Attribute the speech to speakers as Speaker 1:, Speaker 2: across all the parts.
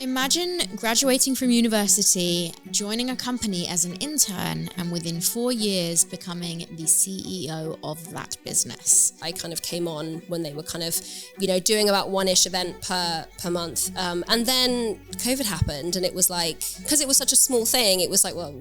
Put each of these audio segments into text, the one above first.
Speaker 1: Imagine graduating from university, joining a company as an intern, and within 4 years becoming the CEO of that business.
Speaker 2: I kind of came on when they were kind of, doing about one-ish event per month. And then COVID happened, and it was like, because it was such a small thing, it was like, well,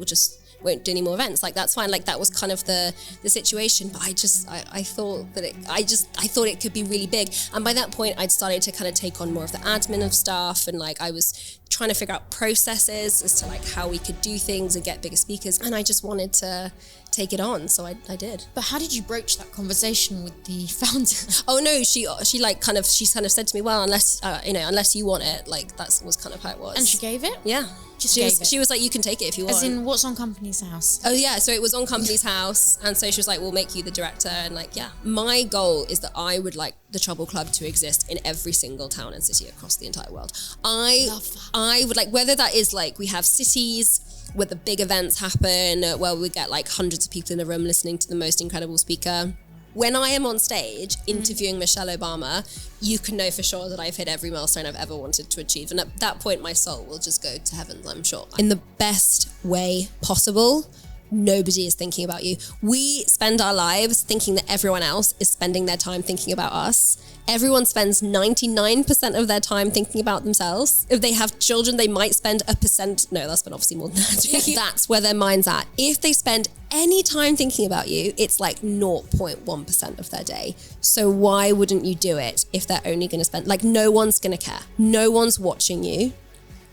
Speaker 2: won't do any more events. Like, that's fine. Like, that was kind of the situation. But I thought it could be really big. And by that point, I'd started to kind of take on more of the admin of stuff. And like, I was trying to figure out processes as to like how we could do things and get bigger speakers. And I just wanted to take it on. So I did.
Speaker 1: But how did you broach that conversation with the founder?
Speaker 2: Oh no, she kind of said to me, well, unless you want it, like that was kind of how it was.
Speaker 1: And she gave it?
Speaker 2: Yeah. She was like, you can take it if you want.
Speaker 1: As in, what's on Company's House?
Speaker 2: Oh yeah, so it was on Company's House, and so she was like, we'll make you the director, and like, yeah. My goal is that I would like the Trouble Club to exist in every single town and city across the entire world. I love that. I would like, whether that is like, we have cities where the big events happen, where we get like hundreds of people in a room listening to the most incredible speaker. When I am on stage interviewing Michelle Obama, you can know for sure that I've hit every milestone I've ever wanted to achieve. And at that point, my soul will just go to heaven, I'm sure. In the best way possible, nobody is thinking about you. We spend our lives thinking that everyone else is spending their time thinking about us. Everyone spends 99% of their time thinking about themselves. If they have children, they might spend 1%. No, they'll spend obviously more than that. That's where their mind's at. If they spend any time thinking about you, it's like 0.1% of their day. So why wouldn't you do it if they're only going to spend, like, no one's going to care. No one's watching you.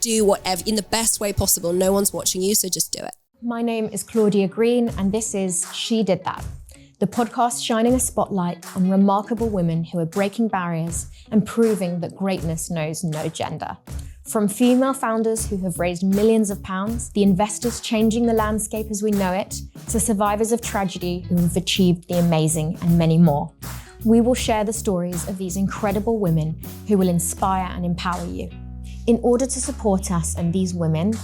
Speaker 2: Do whatever in the best way possible. No one's watching you, so just do it.
Speaker 3: My name is Claudia Green, and this is She Did That, the podcast shining a spotlight on remarkable women who are breaking barriers and proving that greatness knows no gender. From female founders who have raised millions of pounds, the investors changing the landscape as we know it, to survivors of tragedy who have achieved the amazing, and many more. We will share the stories of these incredible women who will inspire and empower you. In order to support us and these women,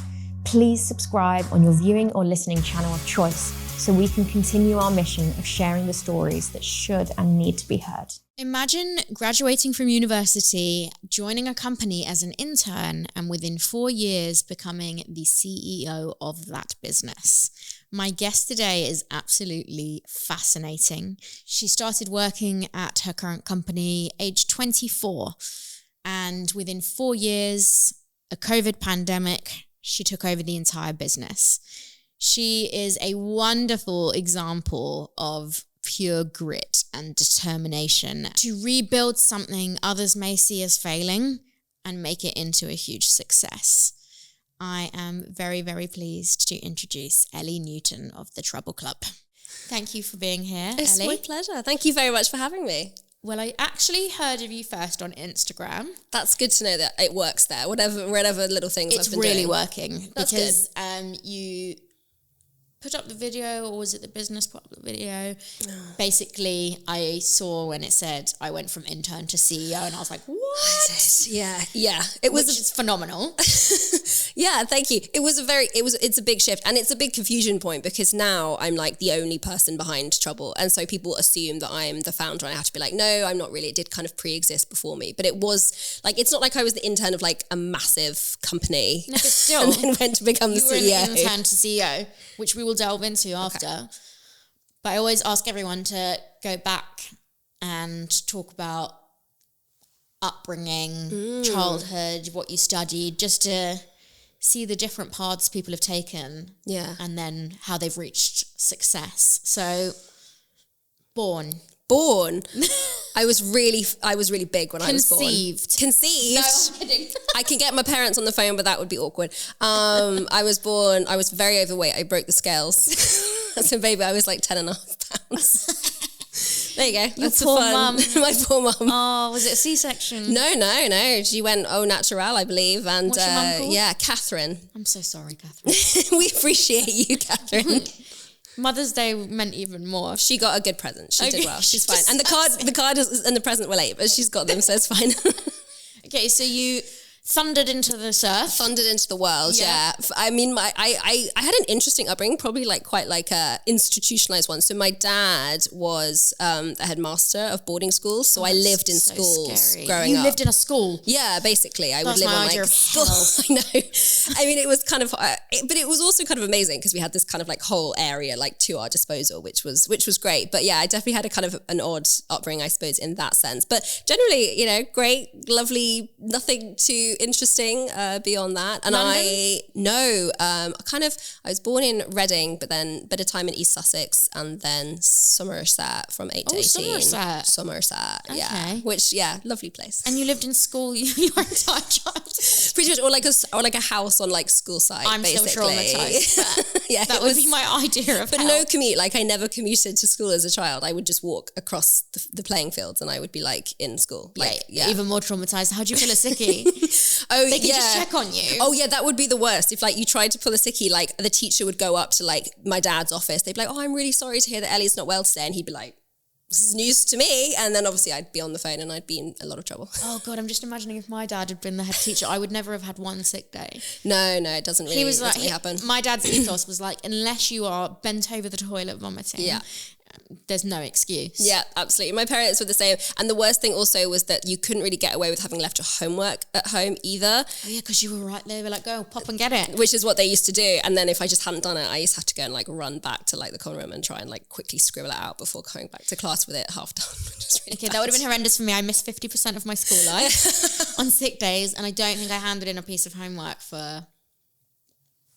Speaker 3: please subscribe on your viewing or listening channel of choice so we can continue our mission of sharing the stories that should and need to be heard.
Speaker 1: Imagine graduating from university, joining a company as an intern, and within 4 years becoming the CEO of that business. My guest today is absolutely fascinating. She started working at her current company aged 24, and within 4 years, a COVID pandemic, she took over the entire business. She is a wonderful example of pure grit and determination to rebuild something others may see as failing and make it into a huge success. I am very, very pleased to introduce Ellie Newton of the Trouble Club. Thank you for being here,
Speaker 2: It's
Speaker 1: Ellie.
Speaker 2: my pleasure. Thank you very much for having me.
Speaker 1: Well, I actually heard of you first on Instagram.
Speaker 2: That's good to know that it works there. Whatever little things I've been doing.
Speaker 1: It's really working.
Speaker 2: That's
Speaker 1: because you put up the video, or was it the business put up the video? Basically, I saw when it said I went from intern to CEO, and I was like, what?
Speaker 2: Yeah.
Speaker 1: Which is phenomenal.
Speaker 2: Yeah, thank you. It's a big shift, and it's a big confusion point because now I'm like the only person behind Trouble, and so people assume that I'm the founder, and I have to be like, no, I'm not really. It did kind of pre-exist before me, but it was like, it's not like I was the intern of like a massive company,
Speaker 1: no, but still,
Speaker 2: and then went to become the CEO.
Speaker 1: You were an intern to CEO, which we will delve into after. Okay. But I always ask everyone to go back and talk about upbringing, childhood, what you studied, just to see the different paths people have taken, and then how they've reached success. So, born. I was really big when I was born. Conceived. No, I'm kidding.
Speaker 2: I can get my parents on the phone, but that would be awkward. I was born, I was very overweight. I broke the scales. As a baby, I was like 10.5 pounds. There you go.
Speaker 1: Your poor mum.
Speaker 2: My poor mum.
Speaker 1: Oh, was it a C-section?
Speaker 2: No. She went au naturel, I believe. And
Speaker 1: what's your mum called?
Speaker 2: Yeah, Catherine.
Speaker 1: I'm so sorry, Catherine.
Speaker 2: We appreciate you, Catherine.
Speaker 1: Mother's Day meant even more.
Speaker 2: She got a good present. She did well. She's fine. And the card and the present were late, but she's got them, so it's fine.
Speaker 1: Okay, so you thundered into the surf.
Speaker 2: Thundered into the world, yeah. I mean, I had an interesting upbringing, probably like quite like a institutionalized one. So my dad was the headmaster of boarding schools, so I lived in schools growing up.
Speaker 1: You lived in a school?
Speaker 2: Yeah, basically. I
Speaker 1: That's
Speaker 2: would live
Speaker 1: my
Speaker 2: on
Speaker 1: idea
Speaker 2: like
Speaker 1: of
Speaker 2: school.
Speaker 1: hell.
Speaker 2: I know. I mean, it was kind of, but it was also kind of amazing because we had this kind of like whole area like to our disposal, which was great. But yeah, I definitely had a kind of an odd upbringing, I suppose, in that sense. But generally, you know, great, lovely, nothing too interesting beyond that. And
Speaker 1: London?
Speaker 2: I was born in Reading, but then a bit of time in East Sussex, and then Somerset from 8 to 18. Somerset, yeah. Which, yeah, lovely place.
Speaker 1: And you lived in school your entire childhood?
Speaker 2: Pretty much, or like a house on like school site.
Speaker 1: I'm
Speaker 2: basically.
Speaker 1: still traumatized.
Speaker 2: Yeah,
Speaker 1: that would be my idea of
Speaker 2: But
Speaker 1: hell.
Speaker 2: no commute. Like I never commuted to school as a child. I would just walk across the playing fields, and I would be like in school. Like, yeah.
Speaker 1: Even more traumatized. How'd you pull a sickie? They could just check on you.
Speaker 2: Oh yeah, that would be the worst. If like you tried to pull a sickie, like the teacher would go up to like my dad's office. They'd be like, "Oh, I'm really sorry to hear that Ellie's not well today," and he'd be like, "This is news to me." And then obviously I'd be on the phone and I'd be in a lot of trouble.
Speaker 1: Oh God, I'm just imagining if my dad had been the head teacher, I would never have had one sick day.
Speaker 2: No, it doesn't really, happen.
Speaker 1: My dad's ethos was like, unless you are bent over the toilet vomiting, there's no excuse.
Speaker 2: Yeah, absolutely. My parents were the same. And the worst thing also was that you couldn't really get away with having left your homework at home either.
Speaker 1: Oh yeah, because you were right there. They were like, go, pop and get it.
Speaker 2: Which is what they used to do. And then if I just hadn't done it, I used to have to go and like run back to like the common room and try and like quickly scribble it out before coming back to class with it half done. Really
Speaker 1: that would have been horrendous for me. I missed 50% of my school life on sick days, and I don't think I handed in a piece of homework for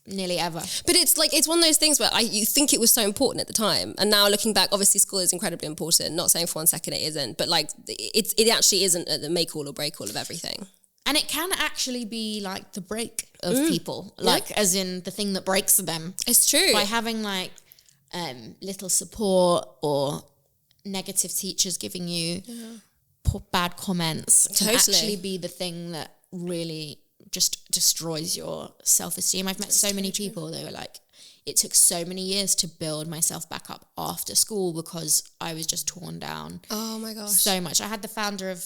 Speaker 1: nearly ever. But
Speaker 2: it's like, it's one of those things where you think it was so important at the time, and now looking back, obviously school is incredibly important, not saying for 1 second it isn't, but like it actually isn't the make all or break all of everything.
Speaker 1: And it can actually be like the break of people, like as in the thing that breaks them.
Speaker 2: It's true.
Speaker 1: By having like little support or negative teachers giving you bad comments can actually be the thing that really just destroys your self-esteem. I've met so many people that were like, it took so many years to build myself back up after school because I was just torn down.
Speaker 2: Oh my gosh.
Speaker 1: So much. I had the founder of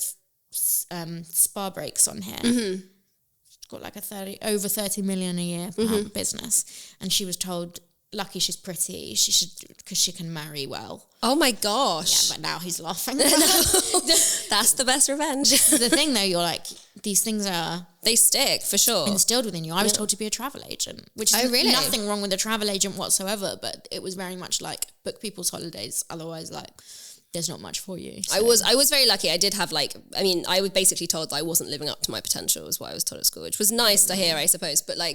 Speaker 1: Spa Breaks on here. Mm-hmm. Got like over 30 million a year business. And she was told, lucky she's pretty, she should, because she can marry well.
Speaker 2: Oh my gosh.
Speaker 1: Yeah, but now he's laughing.
Speaker 2: That's the best revenge.
Speaker 1: This is the thing though, you're like, these things
Speaker 2: they stick for sure.
Speaker 1: Instilled within you. I was told to be a travel agent, which is nothing wrong with a travel agent whatsoever, but it was very much like book people's holidays, otherwise like there's not much for you. So.
Speaker 2: I was very lucky. I did have I was basically told that I wasn't living up to my potential is what I was told at school, which was nice to hear, I suppose. But my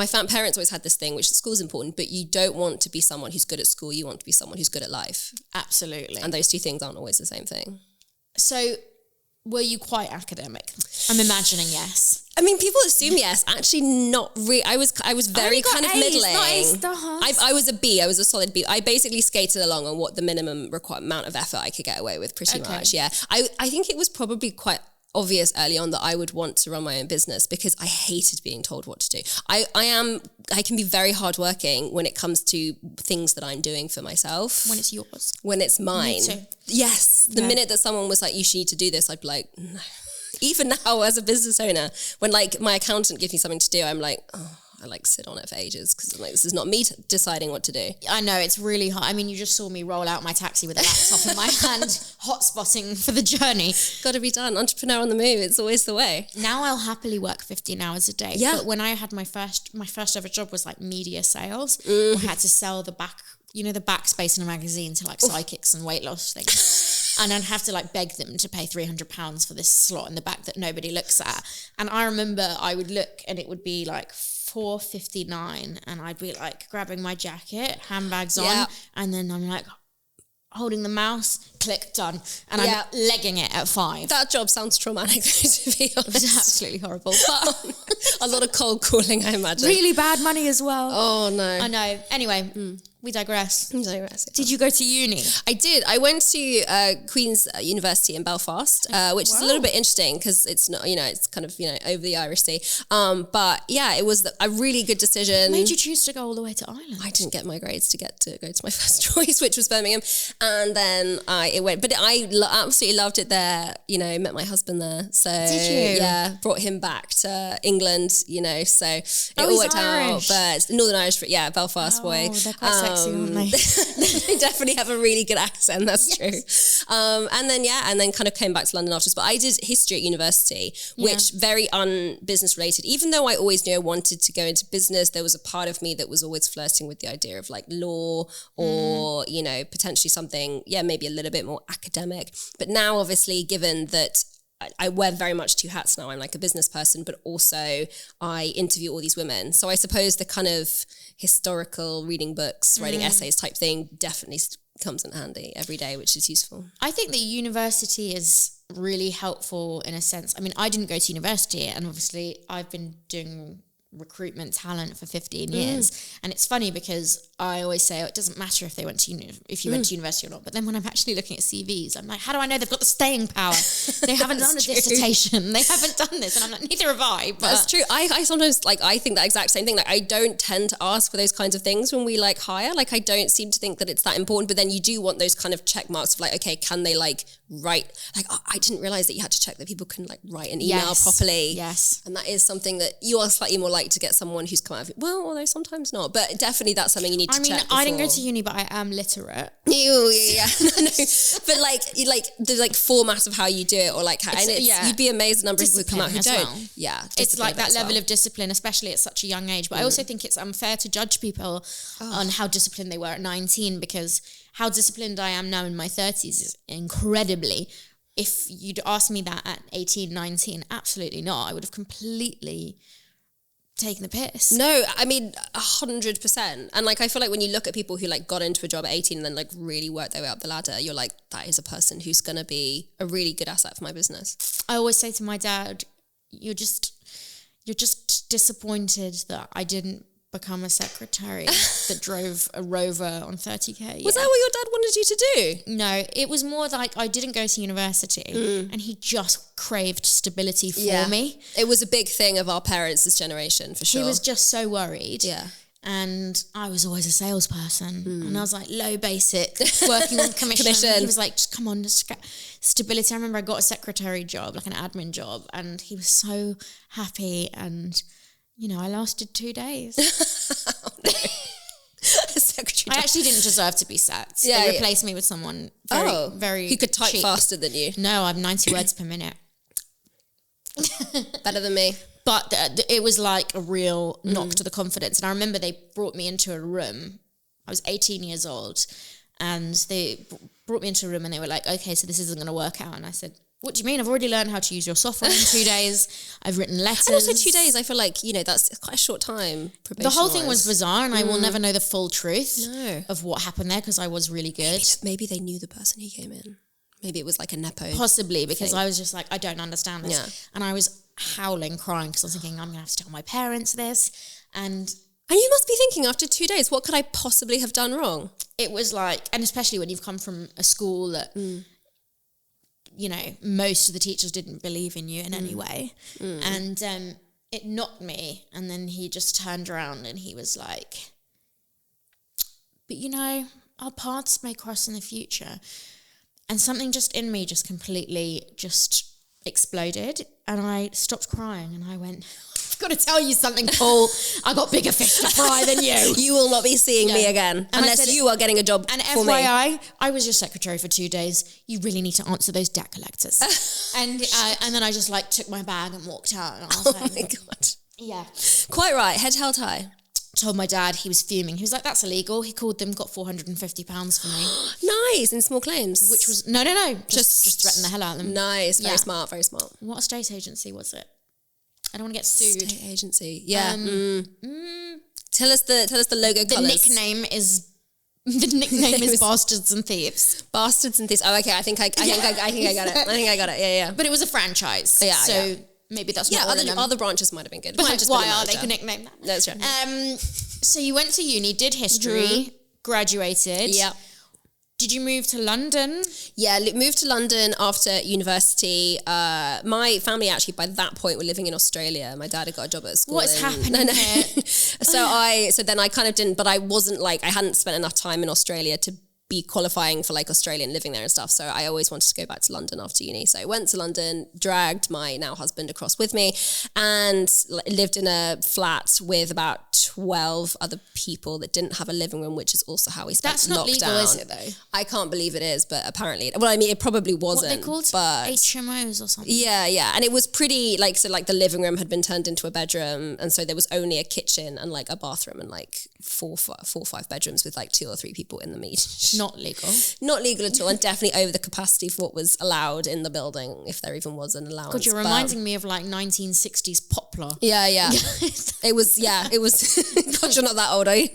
Speaker 2: parents always had this thing, which school's important, but you don't want to be someone who's good at school. You want to be someone who's good at life.
Speaker 1: Absolutely.
Speaker 2: And those two things aren't always the same thing.
Speaker 1: So were you quite academic? I'm imagining yes.
Speaker 2: I mean, people assume yes. Actually, not really. I was very kind of middling.
Speaker 1: Not A stars.
Speaker 2: I was a B. I was a solid B. I basically skated along on what the minimum amount of effort I could get away with, pretty much. Yeah. I think it was probably quite obvious early on that I would want to run my own business because I hated being told what to do. I can be very hardworking when it comes to things that I'm doing for myself.
Speaker 1: When it's yours.
Speaker 2: When it's mine.
Speaker 1: Me too.
Speaker 2: Yes. The minute that someone was like, you should need to do this, I'd be like, no. Even now as a business owner, when like my accountant gives me something to do, I'm like, oh, I like sit on it for ages because I'm like, this is not me deciding what to do.
Speaker 1: I know, it's really hard. I mean, you just saw me roll out my taxi with a laptop in my hand, hotspotting for the journey.
Speaker 2: Got to be done. Entrepreneur on the move. It's always the way.
Speaker 1: Now I'll happily work 15 hours a day.
Speaker 2: Yeah.
Speaker 1: But when I had my first ever job was like media sales. I had to sell the backspace in a magazine to like psychics and weight loss things. And I'd have to like beg them to pay £300 for this slot in the back that nobody looks at. And I remember I would look and it would be like $4.59 and I'd be like grabbing my jacket, handbags on, and then I'm like holding the mouse, click, done. And I'm legging it at 5.
Speaker 2: That job sounds traumatic, to be honest.
Speaker 1: It was absolutely horrible. But
Speaker 2: a lot of cold calling, I imagine.
Speaker 1: Really bad money as well.
Speaker 2: Oh, no.
Speaker 1: I know. Anyway, We digress.
Speaker 2: Did
Speaker 1: you go to uni?
Speaker 2: I did. I went to Queen's University in Belfast, which is a little bit interesting because it's not, it's kind of, over the Irish Sea. But yeah, it was a really good decision.
Speaker 1: What made you choose to go all the way to Ireland?
Speaker 2: I didn't get my grades to go to my first choice, which was Birmingham. And then it went, but I absolutely loved it there. Met my husband there. So
Speaker 1: did you?
Speaker 2: Yeah, brought him back to England, so it all worked
Speaker 1: Irish.
Speaker 2: out. But Northern Irish, Belfast boy.
Speaker 1: They're quite sexy, aren't they?
Speaker 2: They definitely have a really good accent, that's true. And then kind of came back to London afterwards. But I did history at university, which very un-business related. Even though I always knew I wanted to go into business, there was a part of me that was always flirting with the idea of like law or, potentially something, maybe a little bit more academic. But now obviously, given that I wear very much two hats now. I'm like a business person, but also I interview all these women. So I suppose the kind of historical reading books, writing essays type thing definitely comes in handy every day, which is useful.
Speaker 1: I think the university is really helpful in a sense. I mean, I didn't go to university, and obviously I've been doing recruitment talent for 15 years. And it's funny because I always say, it doesn't matter if they went to if you went to university or not. But then when I'm actually looking at CVs, I'm like, how do I know they've got the staying power? They haven't done a dissertation. They haven't done this. And I'm like, neither have I. But
Speaker 2: that's true. I sometimes I think that exact same thing. Like I don't tend to ask for those kinds of things when we hire. Like I don't seem to think that it's that important. But then you do want those kind of check marks of okay, can they write? I didn't realize that you had to check that people can write an email properly.
Speaker 1: Yes.
Speaker 2: And that is something that you are slightly more likely to get someone who's come out of it. Well, although sometimes not. But definitely that's something you need to check before.
Speaker 1: I didn't go to uni, but I am literate.
Speaker 2: Yeah. No. But the format of how you do it, or you'd be amazed the number of people who come out who don't.
Speaker 1: Well.
Speaker 2: Yeah.
Speaker 1: It's like that level of discipline, especially at such a young age. But I also think it's unfair to judge people on how disciplined they were at 19, because how disciplined I am now in my 30s is incredibly. If you'd asked me that at 18, 19, absolutely not. I would have completely taken the piss.
Speaker 2: No, I mean 100%. And I feel like when you look at people who got into a job at 18 and then really worked their way up the ladder, you're like, that is a person who's going to be a really good asset for my business.
Speaker 1: I always say to my dad, you're just disappointed that I didn't become a secretary that drove a Rover on 30k.
Speaker 2: Was that what your dad wanted you to do?
Speaker 1: No, it was more like I didn't go to university and he just craved stability for me.
Speaker 2: It was a big thing of our parents' this generation, for sure.
Speaker 1: He was just so worried.
Speaker 2: Yeah.
Speaker 1: And I was always a salesperson. And I was low basic, working on commission. He was like, just come on, stability. I remember I got a secretary job, an admin job, and he was so happy. And I lasted 2 days. I actually didn't deserve to be sacked. They replaced me with someone very
Speaker 2: who could type
Speaker 1: cheap.
Speaker 2: faster than you.
Speaker 1: No, I'm 90 words per minute.
Speaker 2: Better than me.
Speaker 1: But it was a real knock to the confidence. And I remember they brought me into a room. I was 18 years old. And they brought me into a room and they were like, okay, so this isn't going to work out. And I said, what do you mean? I've already learned how to use your software in 2 days. I've written letters.
Speaker 2: And also 2 days, I feel like, that's quite a short time.
Speaker 1: The whole thing was bizarre, and I will never know the full truth of what happened there because I was really good.
Speaker 2: Maybe they knew the person who came in. Maybe it was a nepo.
Speaker 1: Possibly, because I was just I don't understand this. Yeah. And I was howling, crying, because I was thinking, I'm going to have to tell my parents this. And
Speaker 2: you must be thinking, after 2 days, what could I possibly have done wrong?
Speaker 1: It was and especially when you've come from a school that... most of the teachers didn't believe in you in any way. And it knocked me. And then he just turned around and he was like, but our paths may cross in the future. And something just in me just completely just exploded. And I stopped crying and I went, I've got to tell you something, Paul. I got bigger fish to fry than you.
Speaker 2: You will not be seeing me again unless you are getting a job
Speaker 1: and
Speaker 2: for
Speaker 1: FYI,
Speaker 2: me.
Speaker 1: I was your secretary for 2 days. You really need to answer those debt collectors. and then I just took my bag and walked out. And I was
Speaker 2: oh my God.
Speaker 1: Yeah.
Speaker 2: Quite right. Head held high.
Speaker 1: Told my dad, he was fuming. He was like, that's illegal. He called them, got £450 for me.
Speaker 2: Nice. In small claims.
Speaker 1: Which was, no. Just threatened the hell out of them.
Speaker 2: Nice. Very smart. Very smart.
Speaker 1: What estate agency was it? I don't want to get sued.
Speaker 2: Estate agency. Yeah. Tell us the logo colours.
Speaker 1: The nickname is Bastards and Thieves.
Speaker 2: Bastards and Thieves. Oh, okay. I think I got it. I think I got it. Yeah.
Speaker 1: But it was a franchise. Yeah. So maybe that's not
Speaker 2: other branches might have been good.
Speaker 1: But why are they nickname that?
Speaker 2: That's right.
Speaker 1: So you went to uni, did history, graduated.
Speaker 2: Yeah.
Speaker 1: Did you move to London?
Speaker 2: Yeah, moved to London after university. My family actually by that point were living in Australia. My dad had got a job at a school.
Speaker 1: What's happening here?
Speaker 2: So then I kind of didn't, but I wasn't like, I hadn't spent enough time in Australia to be qualifying for like Australian living there and stuff. So I always wanted to go back to London after uni. So I went to London, dragged my now husband across with me, and lived in a flat with about 12 other people that didn't have a living room, which is also how we spent
Speaker 1: That's not
Speaker 2: lockdown.
Speaker 1: legal, is it though?
Speaker 2: I can't believe it is, but apparently, well, I mean, it probably wasn't.
Speaker 1: What they called?
Speaker 2: But
Speaker 1: HMOs or something?
Speaker 2: yeah. And it was pretty, like, so like the living room had been turned into a bedroom. And so there was only a kitchen and like a bathroom and like four or five bedrooms with like 2 or 3 people in them each.
Speaker 1: Not legal.
Speaker 2: Not legal at all, and definitely over the capacity for what was allowed in the building, if there even was an allowance.
Speaker 1: God, you're reminding me of like 1960s Poplar.
Speaker 2: Yeah. It was. God, you're not that old, are you?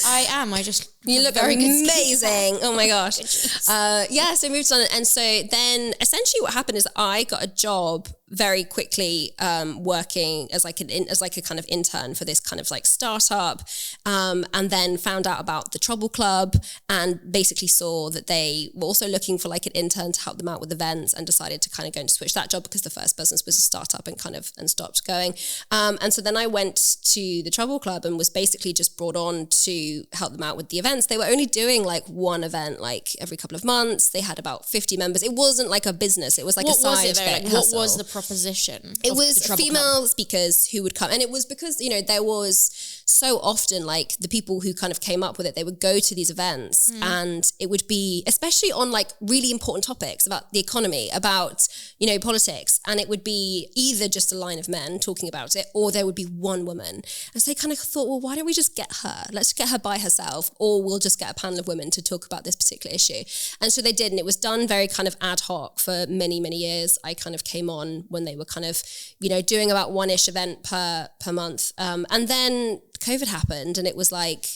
Speaker 1: I am. I just
Speaker 2: you look
Speaker 1: very
Speaker 2: amazing. Oh my gosh. So moved to London, and so then essentially what happened is I got a job very quickly, working as like a kind of intern for this kind of like startup, and then found out about the Trouble Club, and basically saw that they were also looking for like an intern to help them out with events, and decided to kind of go and switch that job because the first business was a startup and stopped going. And so then I went to the Trouble Club and was basically just brought on to help them out with the events. They were only doing like one event like every couple of months. They had about 50 members. It wasn't like a business. It was like a side thing.
Speaker 1: What was the proposition?
Speaker 2: It was female speakers who would come, and it was because, you know, there was so often like the people who kind of came up with it, they would go to these events and it would be, especially on like really important topics about the economy, about, you know, politics, and it would be either just a line of men talking about it, or there would be one woman. And so they kind of thought, well, why don't we just get her? Let's get her by herself, or we'll just get a panel of women to talk about this particular issue. And so they did, and it was done very kind of ad hoc for many, many years. I kind of came on when they were kind of, you know, doing about one-ish event per month. And then COVID happened, and it was like,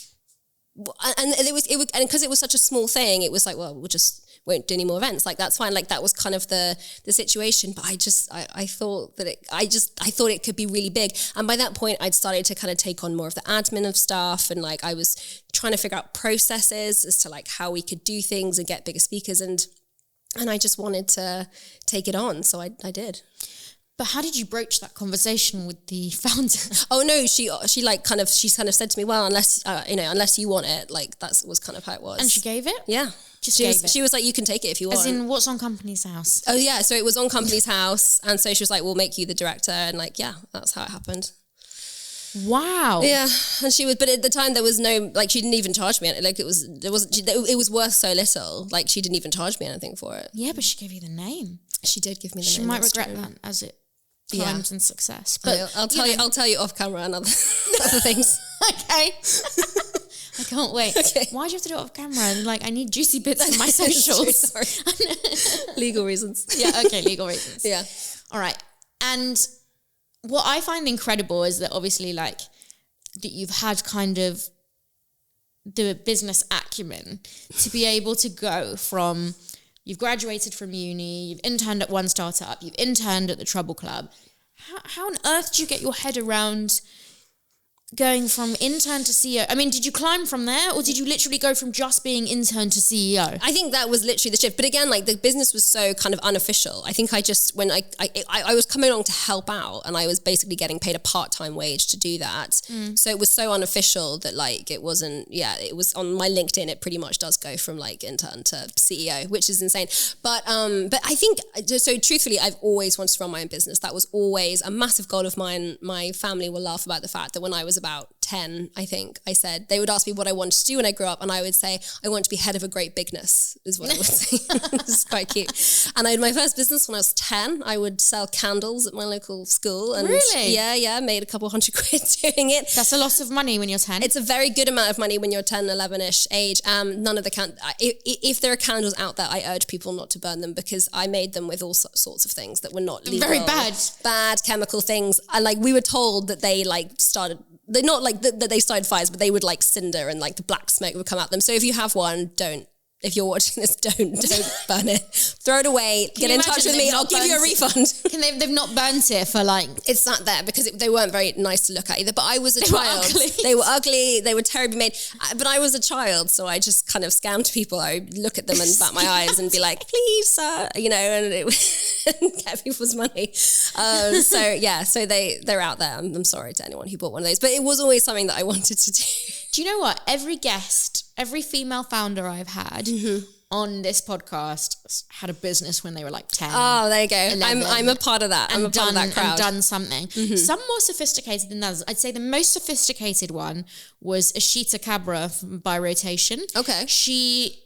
Speaker 2: and because it was such a small thing, it was like, well, won't do any more events. Like, that's fine. Like, that was kind of the situation. But I thought that I thought it could be really big. And by that point, I'd started to kind of take on more of the admin of stuff. And like, I was trying to figure out processes as to like how we could do things and get bigger speakers. And I just wanted to take it on. So I did.
Speaker 1: But how did you broach that conversation with the founder?
Speaker 2: Oh no, she kind of said to me, well, unless you want it, like that was kind of how it was.
Speaker 1: And she gave it?
Speaker 2: Yeah. She was like, you can take it if you want.
Speaker 1: As in, what's on Company's House?
Speaker 2: Oh yeah, so it was on Company's House, and so she was like, we'll make you the director, and like, yeah, that's how it happened.
Speaker 1: Wow.
Speaker 2: Yeah, and she was, but at the time there was no, like, she didn't even charge me. Like, it was worth so little. Like, she didn't even charge me anything for it.
Speaker 1: Yeah, but she gave you the name.
Speaker 2: She did give me the name.
Speaker 1: She might regret that as it climbs in success. But
Speaker 2: I'll tell you off camera and other things.
Speaker 1: Okay. I can't wait. Okay. Why do you have to do it off camera? And like, I need juicy bits for my socials.
Speaker 2: Sorry. Legal reasons.
Speaker 1: Yeah. Okay. Legal reasons.
Speaker 2: Yeah.
Speaker 1: All right. And what I find incredible is that obviously, like, that you've had kind of the business acumen to be able to go from, you've graduated from uni, you've interned at one startup, you've interned at the Trouble Club. How on earth do you get your head around going from intern to CEO? I mean, did you climb from there, or did you literally go from just being intern to CEO?
Speaker 2: I think that was literally the shift. But again, like, the business was so kind of unofficial. I think I just, when I was coming along to help out, and I was basically getting paid a part-time wage to do that. So it was so unofficial that, like, it wasn't, it was on my LinkedIn, it pretty much does go from like intern to CEO, which is insane. But I think, so truthfully, I've always wanted to run my own business. That was always a massive goal of mine. My family will laugh about the fact that when I was about 10, I think, I said, they would ask me what I wanted to do when I grew up, and I would say, I want to be head of a great bigness, is what I would say. It's quite cute. And I had my first business when I was 10. I would sell candles at my local school. And
Speaker 1: really?
Speaker 2: Yeah, made a couple $100 doing it.
Speaker 1: That's a lot of money when you're 10.
Speaker 2: It's a very good amount of money when you're 10, 11-ish age. None of the if there are candles out there, I urge people not to burn them, because I made them with all sorts of things that were not legal.
Speaker 1: Very
Speaker 2: bad chemical things. And like, we were told that they like started, they're not like that they started fires, but they would like cinder, and like the black smoke would come out them. So if you have one, don't if you're watching this, don't burn it. Throw it away. Get in touch with me. I'll give you a refund.
Speaker 1: They've not burnt it for like...
Speaker 2: It's not there because they weren't very nice to look at either. But I was a child. They were ugly. They were terribly made. But I was a child, so I just kind of scammed people. I look at them and bat my eyes and be like, please, sir, you know, and it get people's money. So they're out there. I'm sorry to anyone who bought one of those. But it was always something that I wanted to do.
Speaker 1: Do you know what? Every female founder I've had on this podcast had a business when they were like 10.
Speaker 2: Oh, there you go. I'm a part of that. I'm a part of that crowd.
Speaker 1: And done something. Some more sophisticated than others. I'd say the most sophisticated one was Ashita Cabra from By Rotation.
Speaker 2: Okay.
Speaker 1: She's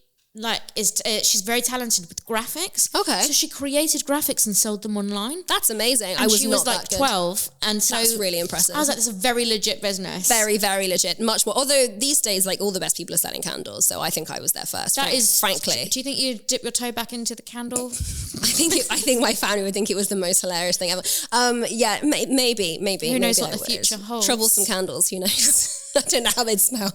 Speaker 1: very talented with graphics.
Speaker 2: Okay.
Speaker 1: So she created graphics and sold them online.
Speaker 2: That's amazing.
Speaker 1: And she was like 12. And so
Speaker 2: that's really impressive.
Speaker 1: I was like, this is a very legit business.
Speaker 2: Very, very legit. Much more. Although these days, like all the best people are selling candles. So I think I was there first. Frankly.
Speaker 1: Do you think you dip your toe back into the candle?
Speaker 2: I think my family would think it was the most hilarious thing ever. Maybe.
Speaker 1: Who knows what the future holds?
Speaker 2: Troublesome candles, who knows? I don't know how they'd smell.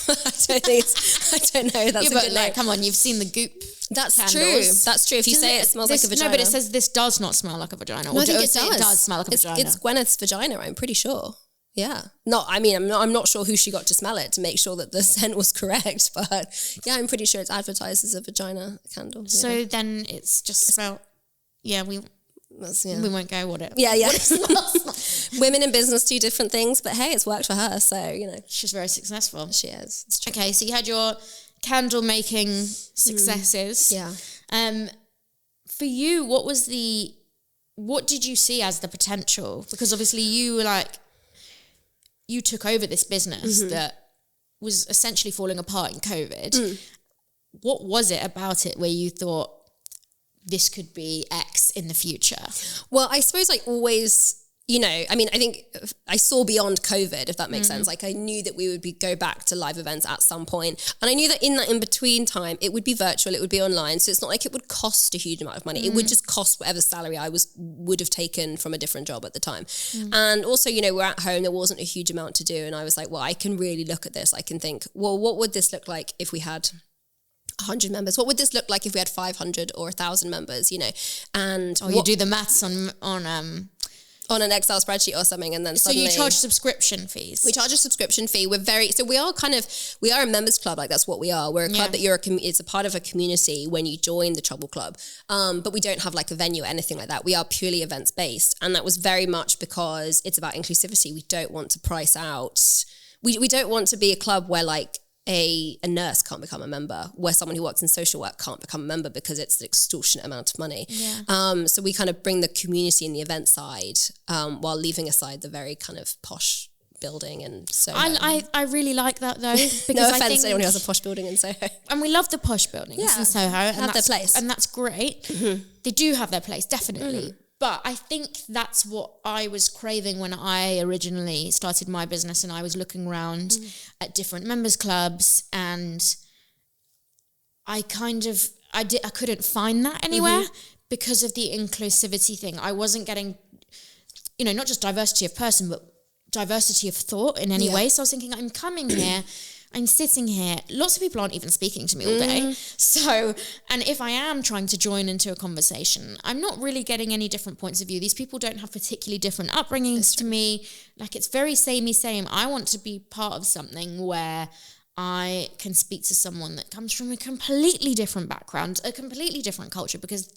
Speaker 2: I don't know. That's a good name.
Speaker 1: Come on, you've seen the Goop.
Speaker 2: That's
Speaker 1: candles.
Speaker 2: true. That's true. If you say it smells like a vagina.
Speaker 1: No, but it says this does not smell like a vagina.
Speaker 2: No, I think it does.
Speaker 1: It does smell like a vagina.
Speaker 2: It's Gwyneth's vagina, I'm pretty sure. Yeah. I'm not sure who she got to smell it to make sure that the scent was correct, but yeah, I'm pretty sure it's advertised as a vagina candle. Yeah.
Speaker 1: So then it's just smell. Yeah, we won't go what it.
Speaker 2: Yeah. What it smells like. Women in business do different things, but hey, it's worked for her, so you know
Speaker 1: she's very successful.
Speaker 2: She is. It's true.
Speaker 1: Okay, so you had your candle making successes.
Speaker 2: Yeah.
Speaker 1: For you, what did you see as the potential? Because obviously you took over this business that was essentially falling apart in COVID. What was it about it where you thought this could be X in the future?
Speaker 2: Well, I suppose I always, I think I saw beyond COVID, if that makes sense. Like I knew that we would go back to live events at some point. And I knew that in that in-between time, it would be virtual, it would be online. So it's not like it would cost a huge amount of money. It would just cost whatever salary I would have taken from a different job at the time. And also, we're at home, there wasn't a huge amount to do. And I was like, well, I can really look at this. I can think, well, what would this look like if we had 100 members? What would this look like if we had 500 or 1,000 members, And
Speaker 1: you do the maths
Speaker 2: on an Excel spreadsheet or something, and then suddenly...
Speaker 1: So you charge subscription fees?
Speaker 2: We charge a subscription fee. We are a members club, like that's what we are. We're a club that it's a part of a community when you join the Trouble Club. But we don't have like a venue or anything like that. We are purely events based. And that was very much because it's about inclusivity. We don't want to price out... We don't want to be a club where like a nurse can't become a member, where someone who works in social work can't become a member because it's an extortionate amount of money.
Speaker 1: Yeah.
Speaker 2: So we kind of bring the community and the event side while leaving aside the very kind of posh building and Soho.
Speaker 1: I really like that though. Because
Speaker 2: no offense to anyone who has a posh building in Soho.
Speaker 1: And we love the posh buildings in Soho. And
Speaker 2: have their place.
Speaker 1: And that's great. They do have their place, definitely. But I think that's what I was craving when I originally started my business, and I was looking around at different members clubs, and I couldn't find that anywhere because of the inclusivity thing. I wasn't getting, not just diversity of person, but diversity of thought in any way. So I was thinking, I'm coming here, I'm sitting here, lots of people aren't even speaking to me all day. So, and if I am trying to join into a conversation, I'm not really getting any different points of view. These people don't have particularly different upbringings to me. Like it's very samey same. I want to be part of something where I can speak to someone that comes from a completely different background, a completely different culture, because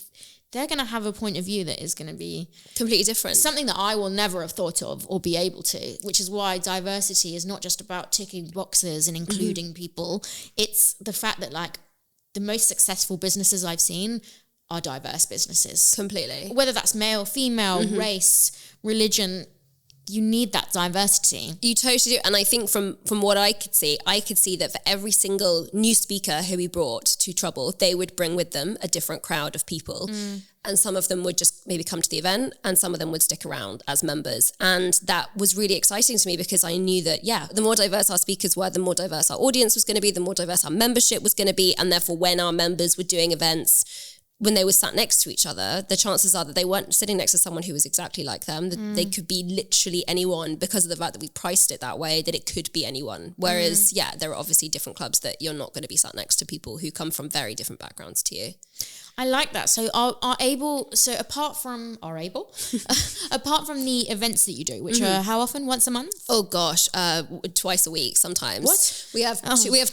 Speaker 1: they're going to have a point of view that is going to be
Speaker 2: completely different.
Speaker 1: Something that I will never have thought of or be able to, which is why diversity is not just about ticking boxes and including people. It's the fact that like the most successful businesses I've seen are diverse businesses.
Speaker 2: Completely.
Speaker 1: Whether that's male, female, race, religion, you need that diversity.
Speaker 2: You totally do. And I think from what I could see that for every single new speaker who we brought to Trouble, they would bring with them a different crowd of people. And some of them would just maybe come to the event, and some of them would stick around as members. And that was really exciting to me because I knew that, the more diverse our speakers were, the more diverse our audience was going to be, the more diverse our membership was going to be. And therefore, when our members were doing events, when they were sat next to each other, the chances are that they weren't sitting next to someone who was exactly like them. That they could be literally anyone because of the fact that we priced it that way, that it could be anyone. Whereas, there are obviously different clubs that you're not going to be sat next to people who come from very different backgrounds to you.
Speaker 1: I like that. So apart from the events that you do, which are how often? Once a month?
Speaker 2: Oh gosh, twice a week sometimes.
Speaker 1: What?
Speaker 2: We have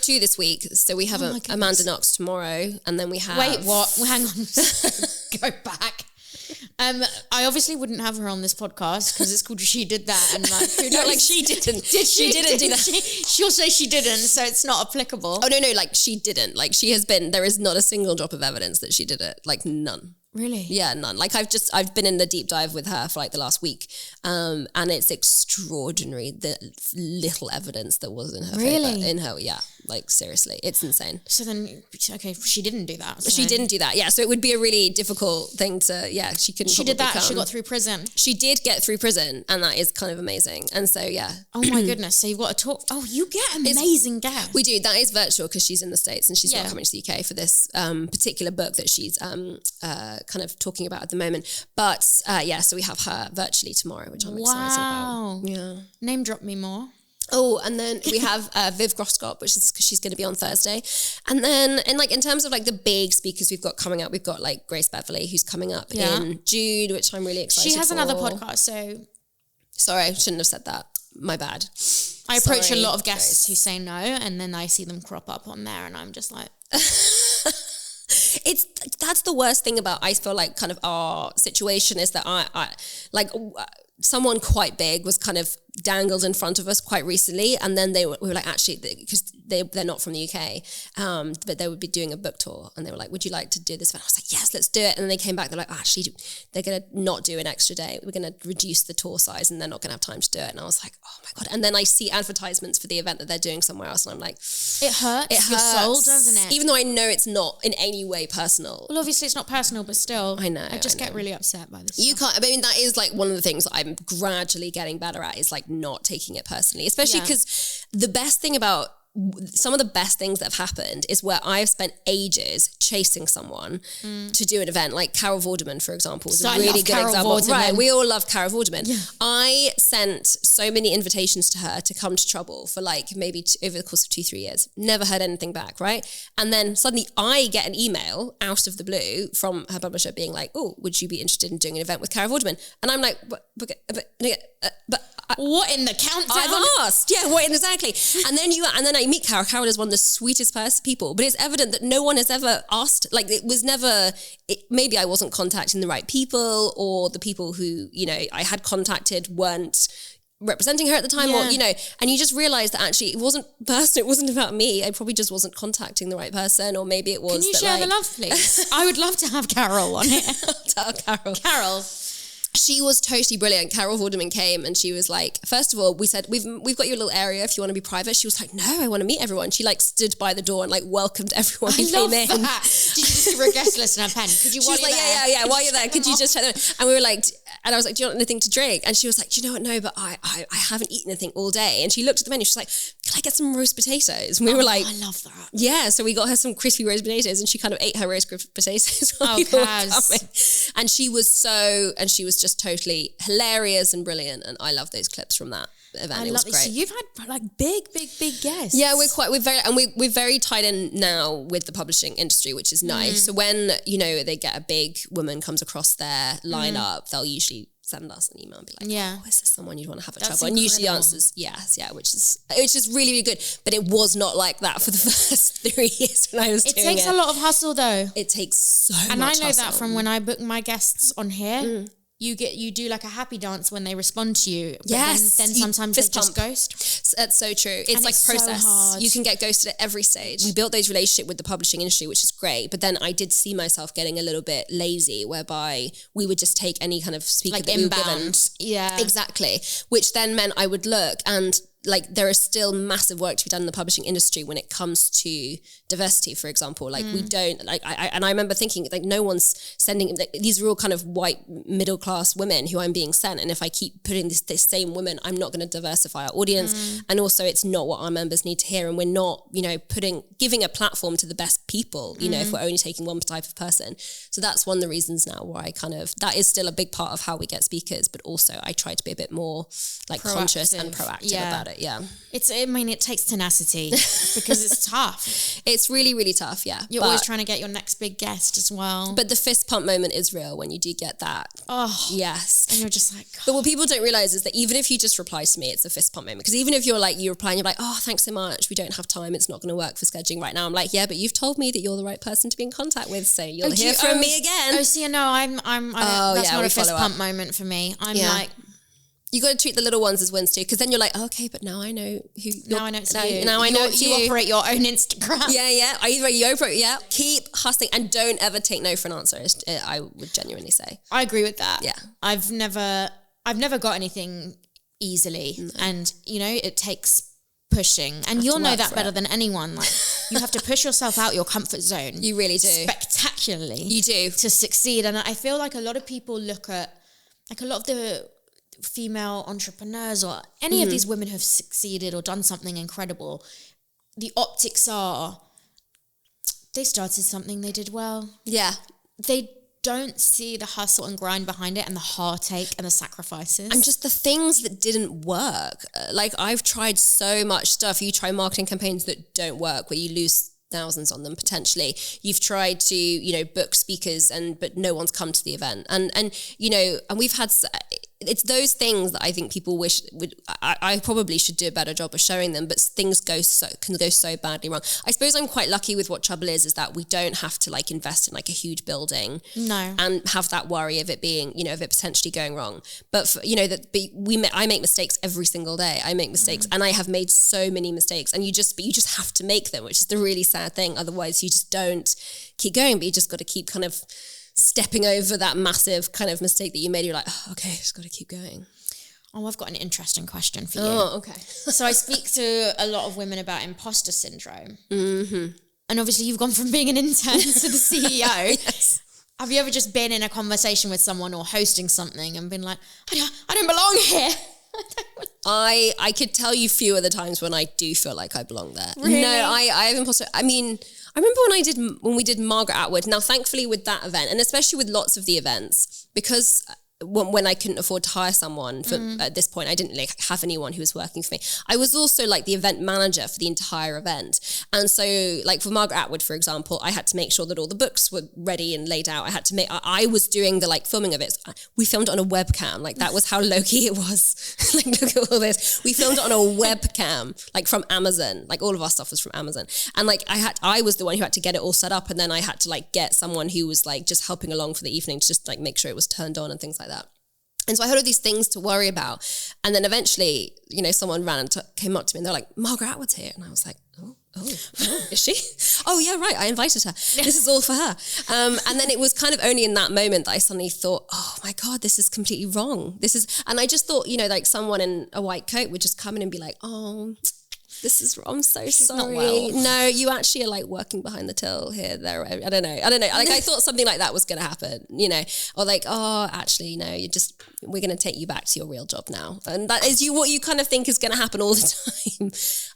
Speaker 2: two this week. So we have Amanda Knox tomorrow, and then we have.
Speaker 1: Wait, what? Well, hang on. Go back. I obviously wouldn't have her on this podcast because it's called She Did That, and like, who knows?
Speaker 2: Like she didn't.
Speaker 1: She
Speaker 2: didn't do that.
Speaker 1: She'll say she didn't, so it's not applicable.
Speaker 2: Oh no, like she didn't. Like she has been. There is not a single drop of evidence that she did it. Like none.
Speaker 1: Really?
Speaker 2: Yeah, none. Like I've been in the deep dive with her for like the last week, and it's extraordinary the little evidence that was in her favor. Like seriously, it's insane.
Speaker 1: So then, okay, she didn't do that. So.
Speaker 2: She didn't do that. Yeah, so it would be a really difficult thing to. Yeah, she couldn't.
Speaker 1: She did that. Come. She got through prison.
Speaker 2: She did get through prison, and that is kind of amazing. And so yeah.
Speaker 1: Oh my goodness! So you've got to talk. Oh, you get amazing guests.
Speaker 2: We do. That is virtual because she's in the States and she's not coming to the UK for this particular book that she's kind of talking about at the moment. But so we have her virtually tomorrow, which I'm excited about. Yeah.
Speaker 1: Name drop me more.
Speaker 2: Oh, and then we have Viv Groskop, which is because she's going to be on Thursday. And then in terms of like the big speakers we've got coming up, we've got like Grace Beverley, who's coming up in June, which I'm really excited for.
Speaker 1: She has another podcast, so...
Speaker 2: Sorry, I shouldn't have said that. My bad.
Speaker 1: I approach a lot of guests who say no, and then I see them crop up on there, and I'm just like...
Speaker 2: That's the worst thing about, I feel like, kind of our situation is that I someone quite big was kind of dangled in front of us quite recently, and then we were like, actually, because they're not from the UK, but they would be doing a book tour, and they were like, would you like to do this? And I was like, yes, let's do it. And then they came back, they're like, actually, they're going to not do an extra day. We're going to reduce the tour size, and they're not going to have time to do it. And I was like, oh my God. And then I see advertisements for the event that they're doing somewhere else, and I'm like,
Speaker 1: it hurts your soul, doesn't it?
Speaker 2: Even though I know it's not in any way personal.
Speaker 1: Well, obviously it's not personal, but still.
Speaker 2: I know.
Speaker 1: I just get really upset by this.
Speaker 2: You can't, I mean, that is like one of the things that I'm gradually getting better at, is like not taking it personally, especially because the best thing about some of the best things that have happened is where I've spent ages chasing someone to do an event, like Carol Vorderman, for example, is a really good example. Right, we all love Carol Vorderman. Yeah. I sent so many invitations to her to come to Trouble for like maybe over the course of 2-3 years. Never heard anything back, right? And then suddenly I get an email out of the blue from her publisher being like, oh, would you be interested in doing an event with Carol Vorderman? And I'm like, but
Speaker 1: what in the countdown?
Speaker 2: I've asked. Yeah, what exactly? And then I meet Carol. Carol is one of the sweetest people, but it's evident that no one has ever asked. Like it was never. Maybe I wasn't contacting the right people, or the people who I had contacted weren't representing her at the time, or and you just realize that actually it wasn't personal. It wasn't about me. I probably just wasn't contacting the right person, or maybe it was.
Speaker 1: Can you share the love, please? I would love to have Carol on it.
Speaker 2: Tell Carol.
Speaker 1: Carol.
Speaker 2: She was totally brilliant. Carol Vorderman came and she was like, first of all, we said, we've got your little area if you want to be private. She was like, no, I want to meet everyone. She like stood by the door and like welcomed everyone who came in.
Speaker 1: That. Did you just give her a guest list and a pen? Could you?
Speaker 2: She was like, yeah. While you're there, could you just check them? And we were like, and I was like, do you want anything to drink? And she was like, do you know what? No, but I haven't eaten anything all day. And she looked at the menu. She's like, can I get some roast potatoes? And we were like,
Speaker 1: I love that.
Speaker 2: Yeah. So we got her some crispy roast potatoes, and she kind of ate her roast potatoes. And she was just totally hilarious and brilliant, and I love those clips from that event. It was great.
Speaker 1: So you've had like big guests.
Speaker 2: Yeah, we're very tied in now with the publishing industry, which is nice. So when they get a big woman comes across their lineup, they'll usually send us an email and be like, oh, is this someone you'd want to have a chat with? And usually the answer is yes, which is really, really good. But it was not like that for the first 3 years when I was doing it.
Speaker 1: It takes a lot of hustle though.
Speaker 2: It takes so much
Speaker 1: hustle. And I know
Speaker 2: hustle.
Speaker 1: that from when I book my guests on here. You do like a happy dance when they respond to you.
Speaker 2: Yes.
Speaker 1: Then sometimes they just ghost.
Speaker 2: That's so true. It's like a process. So hard. You can get ghosted at every stage. We built those relationships with the publishing industry, which is great. But then I did see myself getting a little bit lazy, whereby we would just take any kind of speaker
Speaker 1: like
Speaker 2: that
Speaker 1: inbound.
Speaker 2: We were given.
Speaker 1: Yeah.
Speaker 2: Exactly. Which then meant I would look and like there is still massive work to be done in the publishing industry when it comes to diversity, for example. Like we don't, like I remember thinking like no one's sending, like, these are all kind of white middle class women who I'm being sent, and if I keep putting this same women, I'm not going to diversify our audience, and also it's not what our members need to hear, and we're not, you know, giving a platform to the best people, you know, if we're only taking one type of person. So that's one of the reasons now where I kind of, that is still a big part of how we get speakers, but also I try to be a bit more like conscious and proactive about it. Yeah.
Speaker 1: It takes tenacity because it's tough.
Speaker 2: It's really, really tough. Yeah.
Speaker 1: You're always trying to get your next big guest as well.
Speaker 2: But the fist pump moment is real when you do get that.
Speaker 1: Oh,
Speaker 2: yes.
Speaker 1: And you're just like, God.
Speaker 2: But what people don't realize is that even if you just reply to me, it's a fist pump moment. Because even if you reply and you're like, oh, thanks so much, we don't have time, it's not going to work for scheduling right now. I'm like, yeah, but you've told me that you're the right person to be in contact with, so you'll hear from me again.
Speaker 1: Oh, see, no, that's not a fist pump moment for me. I'm like,
Speaker 2: you got to treat the little ones as wins too, because then you're like, okay, but now I know who.
Speaker 1: Now I know it's you.
Speaker 2: Now I know it's you.
Speaker 1: You operate your own Instagram.
Speaker 2: Yeah. Keep hustling and don't ever take no for an answer. I would genuinely say.
Speaker 1: I agree with that.
Speaker 2: Yeah,
Speaker 1: I've never got anything easily, and you know it takes pushing, and you'll know that better than anyone. Like you have to push yourself out your comfort zone.
Speaker 2: You really do,
Speaker 1: spectacularly.
Speaker 2: You do,
Speaker 1: to succeed. And I feel like a lot of people look at, like a lot of the female entrepreneurs or any of these women who have succeeded or done something incredible, the optics are they started something, they did well.
Speaker 2: Yeah.
Speaker 1: They don't see the hustle and grind behind it and the heartache and the sacrifices.
Speaker 2: And just the things that didn't work. Like I've tried so much stuff. You try marketing campaigns that don't work, where you lose thousands on them potentially. You've tried to, you know, book speakers but no one's come to the event. And you know, and we've had, it's those things that I think people wish I probably should do a better job of showing them, but things can go so badly wrong. I suppose I'm quite lucky with what Trouble is that we don't have to like invest in like a huge building and have that worry of it being, you know, of it potentially going wrong. But for, you know, I make mistakes every single day. I make mistakes and I have made so many mistakes, and you just have to make them, which is the really sad thing. Otherwise you just don't keep going, but you just got to keep kind of stepping over that massive kind of mistake that you made. You're like, oh, okay, just got to keep going.
Speaker 1: Oh, I've got an interesting question for you.
Speaker 2: Oh, okay.
Speaker 1: So I speak to a lot of women about imposter syndrome. Mm-hmm. And obviously you've gone from being an intern to the CEO.
Speaker 2: Yes.
Speaker 1: Have you ever just been in a conversation with someone or hosting something and been like, I don't belong here?
Speaker 2: I could tell you few of the times when I do feel like I belong there.
Speaker 1: Really?
Speaker 2: No, I have imposter. I mean, I remember when we did Margaret Atwood. Now, thankfully with that event, and especially with lots of the events, because when I couldn't afford to hire someone at this point, I didn't like have anyone who was working for me. I was also like the event manager for the entire event. And so like for Margaret Atwood, for example, I had to make sure that all the books were ready and laid out. I was doing the like filming of it. We filmed it on a webcam. Like that was how low-key it was. Like look at all this. We filmed it on a webcam, like from Amazon. Like all of our stuff was from Amazon. And like I was the one who had to get it all set up, and then I had to like get someone who was like just helping along for the evening to just like make sure it was turned on and things like that. And so I had all these things to worry about. And then eventually, you know, someone came up to me and they're like, Margaret Atwood's here. And I was like, oh, is she? Oh yeah, right. I invited her. This is all for her. And then it was kind of only in that moment that I suddenly thought, oh my God, this is completely wrong. And I just thought, you know, like someone in a white coat would just come in and be like, oh, this is, I'm so
Speaker 1: She's
Speaker 2: sorry.
Speaker 1: Not well.
Speaker 2: No, you actually are like working behind the till here, there. I don't know. Like I thought something like that was going to happen, you know, or like, oh, actually, no, we're going to take you back to your real job now. And that is what you kind of think is going to happen all the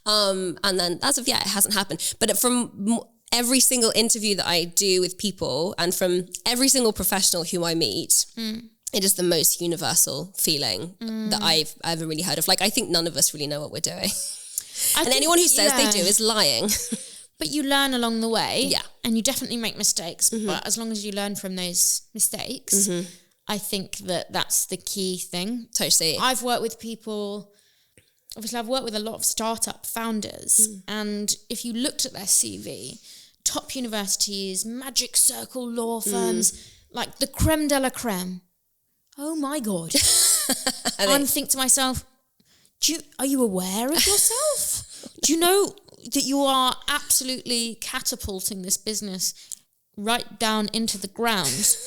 Speaker 2: time. And then as of yet, it hasn't happened. But from every single interview that I do with people and from every single professional who I meet, it is the most universal feeling that I've ever really heard of. Like, I think none of us really know what we're doing. And anyone who says they do is lying.
Speaker 1: But you learn along the way.
Speaker 2: Yeah.
Speaker 1: And you definitely make mistakes. But as long as you learn from those mistakes, I think that's the key thing.
Speaker 2: Totally.
Speaker 1: I've worked with people, obviously I've worked with a lot of startup founders. And if you looked at their CV, top universities, magic circle law firms, like the creme de la creme. Oh my God. I'm thinking to myself, are you aware of yourself? Do you know that you are absolutely catapulting this business right down into the ground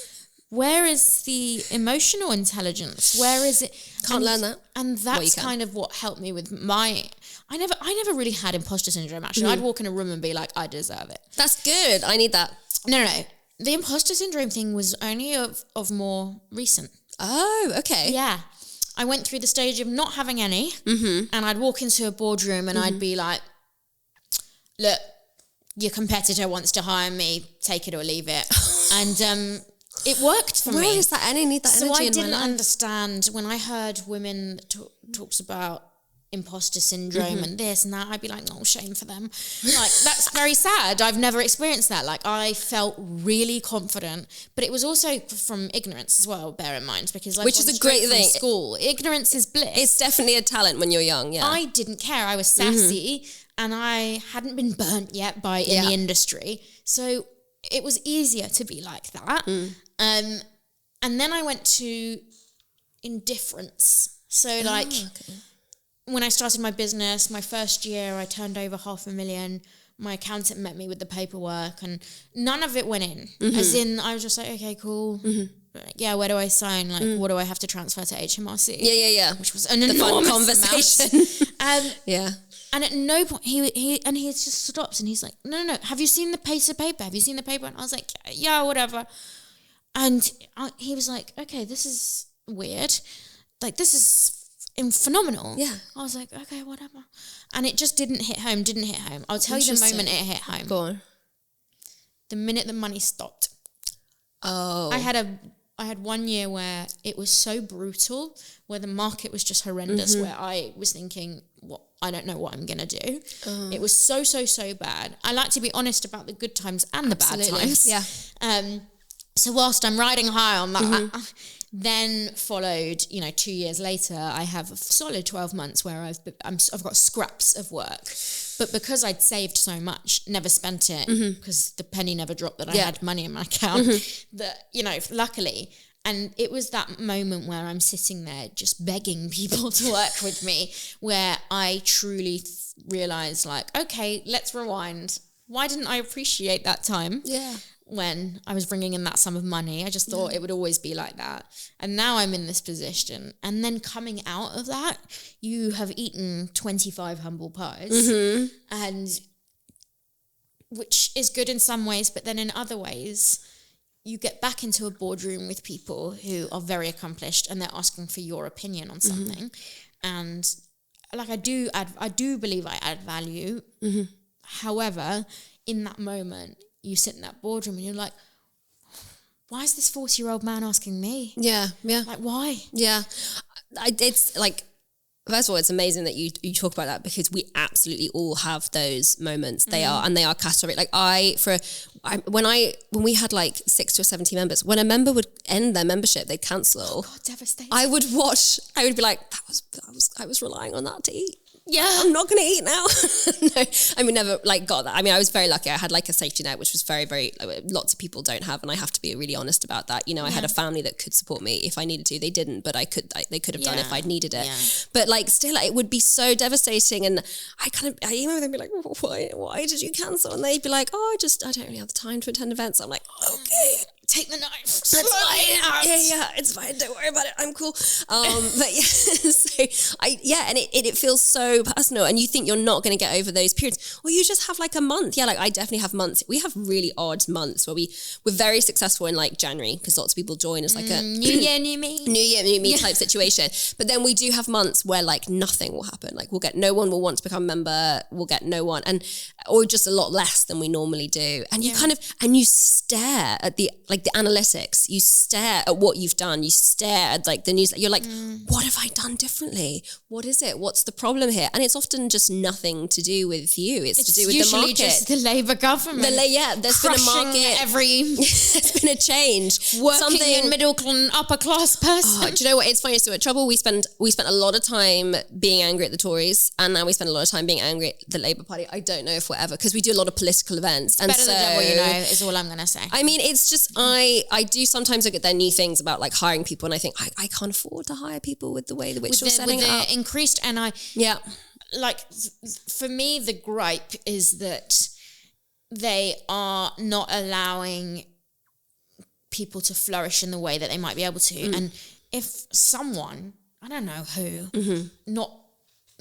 Speaker 1: where is the emotional intelligence? Where is it?
Speaker 2: Can't learn that.
Speaker 1: And that's kind of what helped me with I never really had imposter syndrome, actually. I'd walk in a room and be like, I deserve it.
Speaker 2: That's good. I need that.
Speaker 1: No. The imposter syndrome thing was only of more recent.
Speaker 2: Oh, okay.
Speaker 1: Yeah. I went through the stage of not having any, and I'd walk into a boardroom and I'd be like, look, your competitor wants to hire me, take it or leave it. And it worked for me.
Speaker 2: Where is that? I need that energy in my life.
Speaker 1: So I didn't understand when I heard women talks about imposter syndrome and this and that, I'd be like, oh, shame for them. Like, that's very sad. I've never experienced that. Like, I felt really confident, but it was also from ignorance as well, bear in mind, because like,
Speaker 2: which is a great thing.
Speaker 1: School, ignorance is bliss.
Speaker 2: It's definitely a talent when you're young. Yeah, I
Speaker 1: didn't care. I was sassy and I hadn't been burnt yet by in the industry, so it was easier to be like that. And then I went to indifference. So like. When I started my business, my first year, I turned over $500,000. My accountant met me with the paperwork and none of it went in. As in, I was just like, okay, cool. Yeah, where do I sign? Like, what do I have to transfer to HMRC?
Speaker 2: Yeah.
Speaker 1: Which was an enormous
Speaker 2: conversation.
Speaker 1: Yeah. And at no point, he just stops and he's like, no. Have you seen the piece of paper? Have you seen the paper? And I was like, yeah, whatever. And he was like, okay, this is weird. Like, this is phenomenal.
Speaker 2: Yeah.
Speaker 1: I was like, okay, whatever. And it just didn't hit home. I'll tell you the moment it hit home.
Speaker 2: Go on.
Speaker 1: The minute the money stopped.
Speaker 2: Oh.
Speaker 1: I had 1 year where it was so brutal, where the market was just horrendous, where I was thinking, I don't know what I'm going to do. It was so bad. I like to be honest about the good times and the bad times.
Speaker 2: Yeah.
Speaker 1: So whilst I'm riding high on that, then followed, 2 years later, I have a solid 12 months where I've got scraps of work. But because I'd saved so much, never spent it, because the penny never dropped that I had money in my account, that, luckily. And it was that moment where I'm sitting there just begging people to work with me, where I truly realised, like, okay, let's rewind. Why didn't I appreciate that time?
Speaker 2: Yeah.
Speaker 1: When I was bringing in that sum of money, I just thought it would always be like that. And now I'm in this position. And then coming out of that, you have eaten 25 humble pies, and which is good in some ways, but then in other ways, you get back into a boardroom with people who are very accomplished and they're asking for your opinion on something. And like, I do believe I add value. However, in that moment, you sit in that boardroom and you're like, why is this 40-year-old man asking me?
Speaker 2: Yeah.
Speaker 1: Like, why?
Speaker 2: Yeah. It's like, first of all, it's amazing that you talk about that, because we absolutely all have those moments. They are catastrophic. Like when we had like 6 to 70 members, when a member would end their membership, they'd cancel.
Speaker 1: Oh God, devastating.
Speaker 2: I would be like, I was relying on that to eat.
Speaker 1: Yeah.
Speaker 2: I'm not going to eat now. No, I mean, never like got that. I mean, I was very lucky. I had like a safety net, which was very, very, lots of people don't have. And I have to be really honest about that. I had a family that could support me if I needed to. They didn't, but they could have done if I'd needed it. Yeah. But like, still, it would be so devastating. And I emailed them and be like, why did you cancel? And they'd be like, I don't really have the time to attend events. I'm like, okay.
Speaker 1: Take the knife.
Speaker 2: That's fine. Yeah, it's fine. Don't worry about it. I'm cool. But yeah, and it feels so personal, and you think you're not going to get over those periods, or you just have like a month. Yeah, like I definitely have months. We have really odd months where we're very successful in like January, because lots of people join as like a
Speaker 1: new year, new me
Speaker 2: type situation. But then we do have months where like nothing will happen. Like no one will want to become a member. We'll get no one, or just a lot less than we normally do. And you stare at the analytics, you stare at what you've done, you stare at like the news, you're like, what have I done differently? What is it? What's the problem here? And it's often just nothing to do with you. It's to do with the market. It's usually
Speaker 1: just the Labour government.
Speaker 2: There's been a market. There's been a change.
Speaker 1: Working in middle and upper class person.
Speaker 2: Oh, do you know what? It's funny. So at Trouble, we spent a lot of time being angry at the Tories, and now we spend a lot of time being angry at the Labour Party. I don't know if we're ever, because we do a lot of political events.
Speaker 1: Better the devil you know is all I'm going to say.
Speaker 2: I mean, it's just, I do sometimes look at their new things about like hiring people, and I think I can't afford to hire people with the way which you're setting it up.
Speaker 1: Increased NI.
Speaker 2: Yeah.
Speaker 1: Like, for me, the gripe is that they are not allowing people to flourish in the way that they might be able to. And if someone, I don't know who, not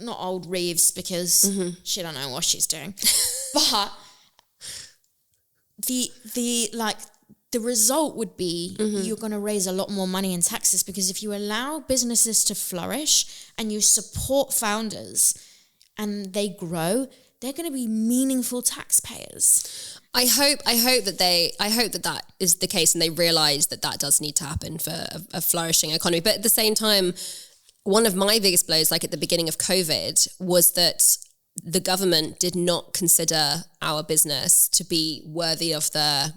Speaker 1: old Reeves, because she don't know what she's doing, but the result would be you're going to raise a lot more money in taxes, because if you allow businesses to flourish and you support founders and they grow, they're going to be meaningful taxpayers.
Speaker 2: I hope that is the case, and they realise that does need to happen for a flourishing economy. But at the same time, one of my biggest blows, like at the beginning of COVID, was that the government did not consider our business to be worthy of the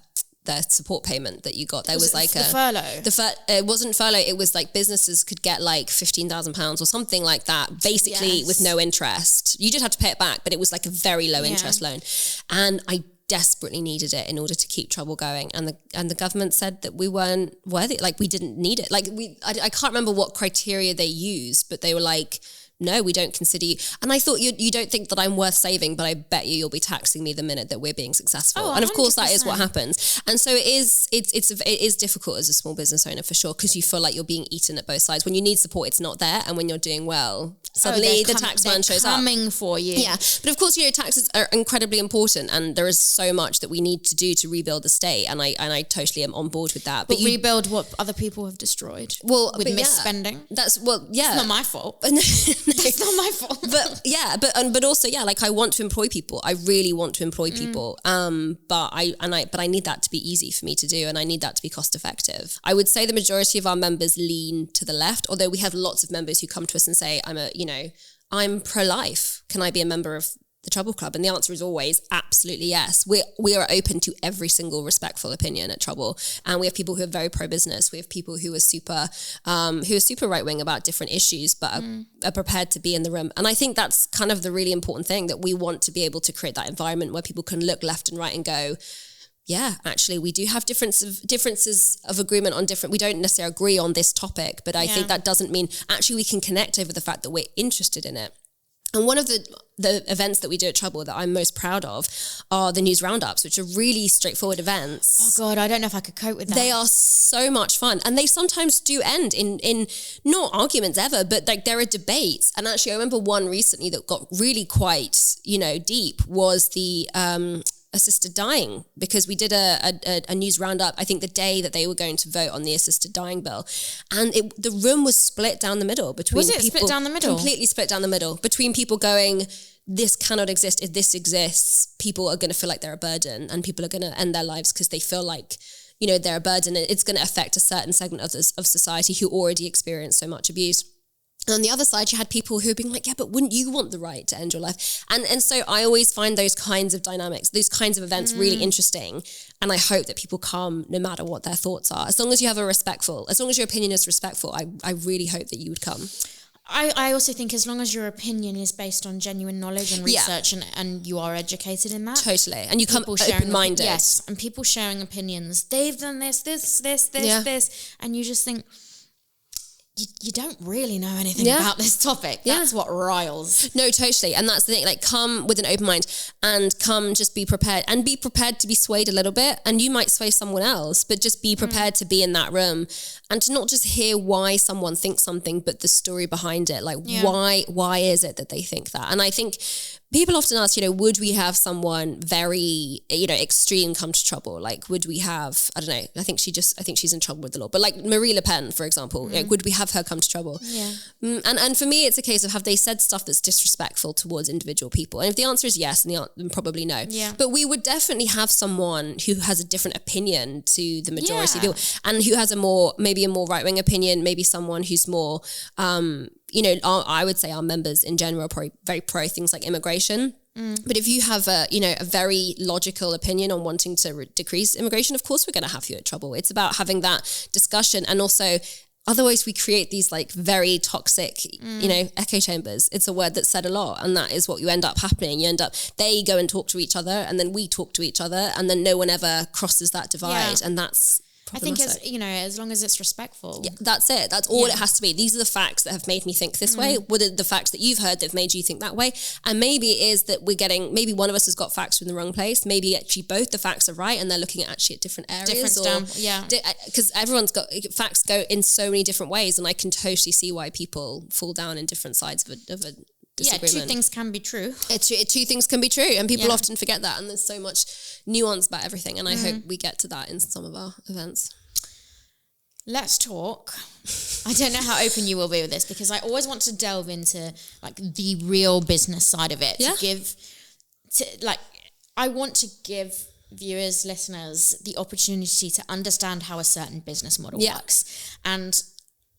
Speaker 2: support payment that you got. There was like
Speaker 1: the furlough.
Speaker 2: It wasn't furlough. It was like businesses could get like £15,000 or something like that, basically with no interest. You did have to pay it back, but it was like a very low interest loan. And I desperately needed it in order to keep Trouble going. And the government said that we weren't worthy. Like we didn't need it. Like I can't remember what criteria they used, but they were like, no, we don't consider you. And I thought, you don't think that I'm worth saving, but I bet you'll be taxing me the minute that we're being successful.
Speaker 1: Oh,
Speaker 2: and of course that is what happens. And so it is difficult as a small business owner for sure, because you feel like you're being eaten at both sides. When you need support, it's not there. And when you're doing well, suddenly the tax man shows up.
Speaker 1: Coming for you.
Speaker 2: Yeah. But of course, taxes are incredibly important, and there is so much that we need to do to rebuild the state. And I totally am on board with that.
Speaker 1: But rebuild what other people have destroyed.
Speaker 2: Well,
Speaker 1: with misspending.
Speaker 2: It's
Speaker 1: not my fault. It's not my fault.
Speaker 2: But also, like I want to employ people. I really want to employ people. But I need that to be easy for me to do, and I need that to be cost effective. I would say the majority of our members lean to the left, although we have lots of members who come to us and say, I'm pro-life. Can I be a member of the Trouble Club? And the answer is always absolutely yes. We are open to every single respectful opinion at Trouble, and we have people who are very pro-business. We have people who are super right-wing about different issues, but are prepared to be in the room. And I think that's kind of the really important thing, that we want to be able to create that environment where people can look left and right and go, yeah, actually, we do have differences of agreement on we don't necessarily agree on this topic, but I think that doesn't mean actually we can connect over the fact that we're interested in it. And one of the events that we do at Trouble that I'm most proud of are the news roundups, which are really straightforward events.
Speaker 1: Oh God, I don't know if I could cope with that.
Speaker 2: They are so much fun. And they sometimes do end in not arguments ever, but like there are debates. And actually I remember one recently that got really quite, deep was the assisted dying, because we did a news roundup, I think the day that they were going to vote on the assisted dying bill, and the room was split down the middle between
Speaker 1: people. Was it split down the middle?
Speaker 2: Completely split down the middle, between people going, this cannot exist. If this exists, people are going to feel like they're a burden, and people are going to end their lives because they feel like they're a burden, and it's going to affect a certain segment of society who already experience so much abuse. On the other side, you had people who were being like, yeah, but wouldn't you want the right to end your life? And so I always find those kinds of dynamics, those kinds of events really interesting. And I hope that people come no matter what their thoughts are. As long as your opinion is respectful, I really hope that you would come.
Speaker 1: I also think as long as your opinion is based on genuine knowledge and research and you are educated in that.
Speaker 2: Totally. And you come open-minded.
Speaker 1: Yes. And people sharing opinions. They've done this. And you just think, you don't really know anything about this topic. That's what riles.
Speaker 2: No, totally. And that's the thing, like come with an open mind and come just be prepared, and be prepared to be swayed a little bit. And you might sway someone else, but just be prepared to be in that room and to not just hear why someone thinks something, but the story behind it. Like why is it that they think that? And I think people often ask, would we have someone very, extreme come to Trouble? Like, would we have, I don't know, I think she's in trouble with the law, but like Marie Le Pen, for example, would we have her come to Trouble?
Speaker 1: Yeah.
Speaker 2: And for me, it's a case of, have they said stuff that's disrespectful towards individual people? And if the answer is yes, then probably no.
Speaker 1: Yeah.
Speaker 2: But we would definitely have someone who has a different opinion to the majority of people, and who has maybe a more right-wing opinion, maybe someone who's more, I would say our members in general are probably very pro things like immigration. But if you have a very logical opinion on wanting to decrease immigration, of course we're going to have you at Trouble. It's about having that discussion, and also otherwise we create these like very toxic, echo chambers. It's a word that's said a lot, and that is what you end up happening. They go and talk to each other, and then we talk to each other, and then no one ever crosses that divide, and that's
Speaker 1: I think as long as it's respectful.
Speaker 2: Yeah, that's it. That's all it has to be. These are the facts that have made me think this way. What are the facts that you've heard that have made you think that way? And maybe it is that maybe one of us has got facts from the wrong place. Maybe actually both the facts are right and they're looking at different areas. Because everyone's got facts go in so many different ways, and I can totally see why people fall down in different sides of a disagreement.
Speaker 1: Yeah, two things can be true.
Speaker 2: Two things can be true, and people often forget that, and there's so much nuance about everything, and I hope we get to that in some of our events.
Speaker 1: Let's talk. I don't know how open you will be with this, because I always want to delve into like the real business side of it. I want to give viewers, listeners, the opportunity to understand how a certain business model works. And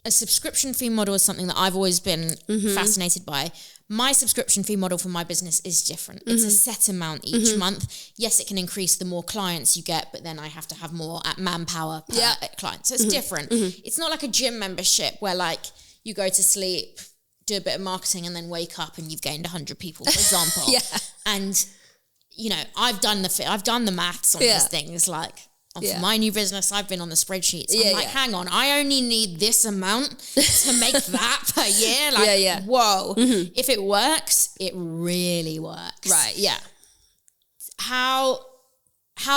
Speaker 1: a subscription fee model is something that I've always been fascinated by. My subscription fee model for my business is different. It's a set amount each month. Yes, it can increase the more clients you get, but then I have to have more manpower per client. So it's different. It's not like a gym membership where like you go to sleep, do a bit of marketing, and then wake up and you've gained 100 people, for example. And I've done the maths on these things. Like for my new business, I've been on the spreadsheets. I'm like, hang on, I only need this amount to make that per year. Like, whoa. If it works, it really works.
Speaker 2: Right, yeah.
Speaker 1: How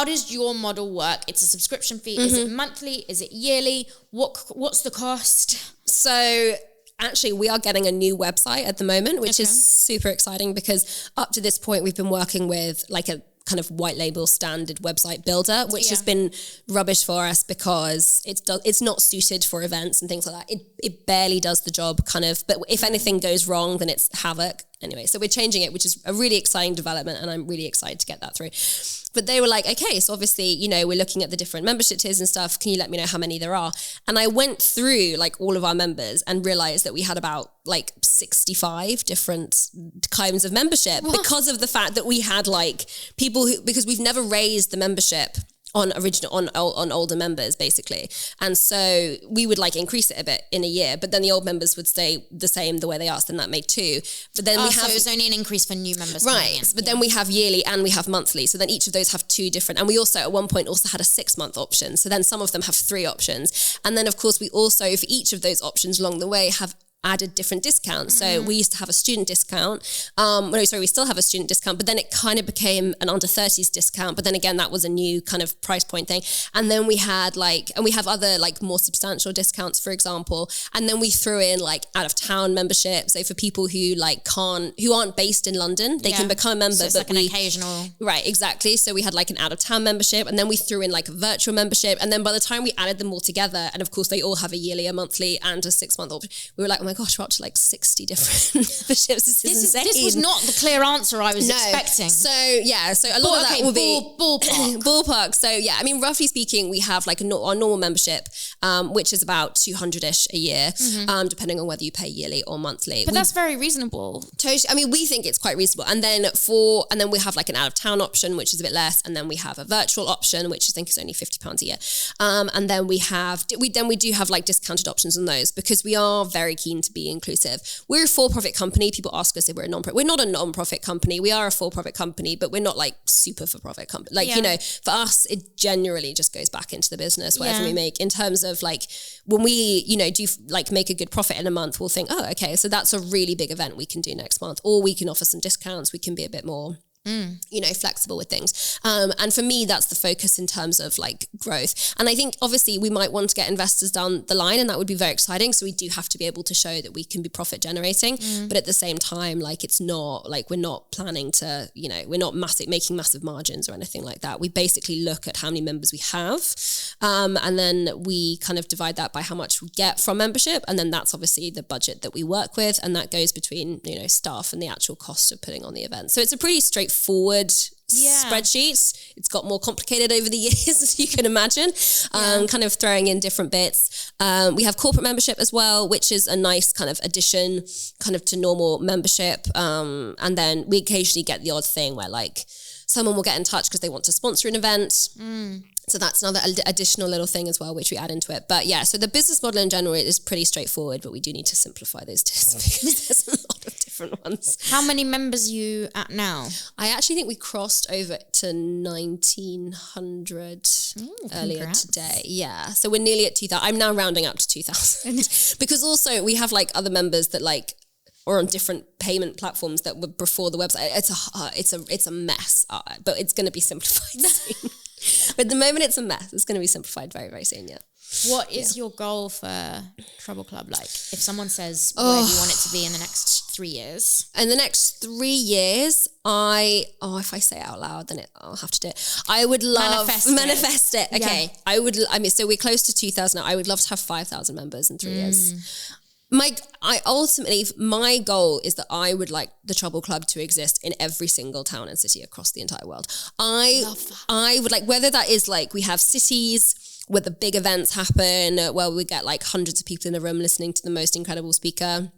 Speaker 1: does your model work? It's a subscription fee. Is it monthly? Is it yearly? What's the cost?
Speaker 2: So actually, we are getting a new website at the moment, which is super exciting, because up to this point, we've been working with like a kind of white label standard website builder, which has been rubbish for us because it's not suited for events and things like that. It barely does the job kind of, but if anything goes wrong, then it's havoc. Anyway, so we're changing it, which is a really exciting development, and I'm really excited to get that through. But they were like, okay, so obviously, we're looking at the different membership tiers and stuff. Can you let me know how many there are? And I went through like all of our members and realized that we had about like 65 different kinds of membership because of the fact that we had like people because we've never raised the membership on older members basically, and so we would like increase it a bit in a year, but then the old members would stay the same the way they are, so then that made two. But then so
Speaker 1: it was only an increase for new members,
Speaker 2: right? But then we have yearly and we have monthly, so then each of those have two different, and we also at one point also had a 6-month option, so then some of them have 3 options, and then of course we also for each of those options along the way have added different discounts. So we used to have a student discount. We still have a student discount, but then it kind of became an under 30s discount. But then again, that was a new kind of price point thing. And then we had and we have other like more substantial discounts, for example. And then we threw in like out of town membership. So for people who who aren't based in London, they can become a member.
Speaker 1: So it's like an occasional.
Speaker 2: Right, exactly. So we had like an out of town membership, and then we threw in like a virtual membership. And then by the time we added them all together, and of course they all have a yearly, a monthly, and a 6-month option, we were like, oh my gosh, we're up to like 60 different memberships. This is insane.
Speaker 1: This was not the clear answer I was expecting.
Speaker 2: So a lot of that will be ballpark. So yeah, I mean, roughly speaking, we have like our normal membership, which is about 200-ish a year, depending on whether you pay yearly or monthly.
Speaker 1: But that's very reasonable.
Speaker 2: Totally. I mean, we think it's quite reasonable. And then we have like an out of town option, which is a bit less, and then we have a virtual option, which I think is only £50 a year. And then we do have like discounted options on those, because we are very keen to be inclusive. We're a for-profit company. People ask us if we're a non-profit. We're not a non-profit company. We are a for-profit company, but we're not like super for-profit company. Like, for us, it generally just goes back into the business, whatever we make, in terms of like, when we, do like make a good profit in a month, we'll think, oh, okay, so that's a really big event we can do next month, or we can offer some discounts. We can be a bit more flexible with things. And for me, that's the focus in terms of like growth. And I think obviously we might want to get investors down the line, and that would be very exciting. So we do have to be able to show that we can be profit generating, but at the same time, like it's not like we're not planning to, we're not making massive margins or anything like that. We basically look at how many members we have, and then we kind of divide that by how much we get from membership. And then that's obviously the budget that we work with. And that goes between, staff and the actual cost of putting on the event. So it's a pretty straightforward spreadsheets. It's got more complicated over the years, as you can imagine, kind of throwing in different bits. We have corporate membership as well, which is a nice kind of addition kind of to normal membership. And then we occasionally get the odd thing where like someone will get in touch because they want to sponsor an event. So that's another additional little thing as well, which we add into it. But yeah, so the business model in general is pretty straightforward, but we do need to simplify those tiers because there's a lot of different different ones.
Speaker 1: How many members are you at now?
Speaker 2: I actually think we crossed over to 1,900 earlier today. Yeah. So we're nearly at 2,000. I'm now rounding up to 2,000 because also we have like other members that like or on different payment platforms that were before the website. It's a mess, but it's going to be simplified soon. But at the moment it's a mess. It's going to be simplified very, very soon, yeah.
Speaker 1: What is your goal for Trouble Club? Like, if someone says, where do you want it to be in the next 3 years?
Speaker 2: In the next 3 years, if I say it out loud, then I'll have to do it. I would love... Manifest it. Okay. Yeah. So we're close to 2,000 now. I would love to have 5,000 members in 3 years. My goal is that I would like the Trouble Club to exist in every single town and city across the entire world. I would like, whether that is like we have cities where the big events happen, where we get like hundreds of people in a room listening to the most incredible speaker.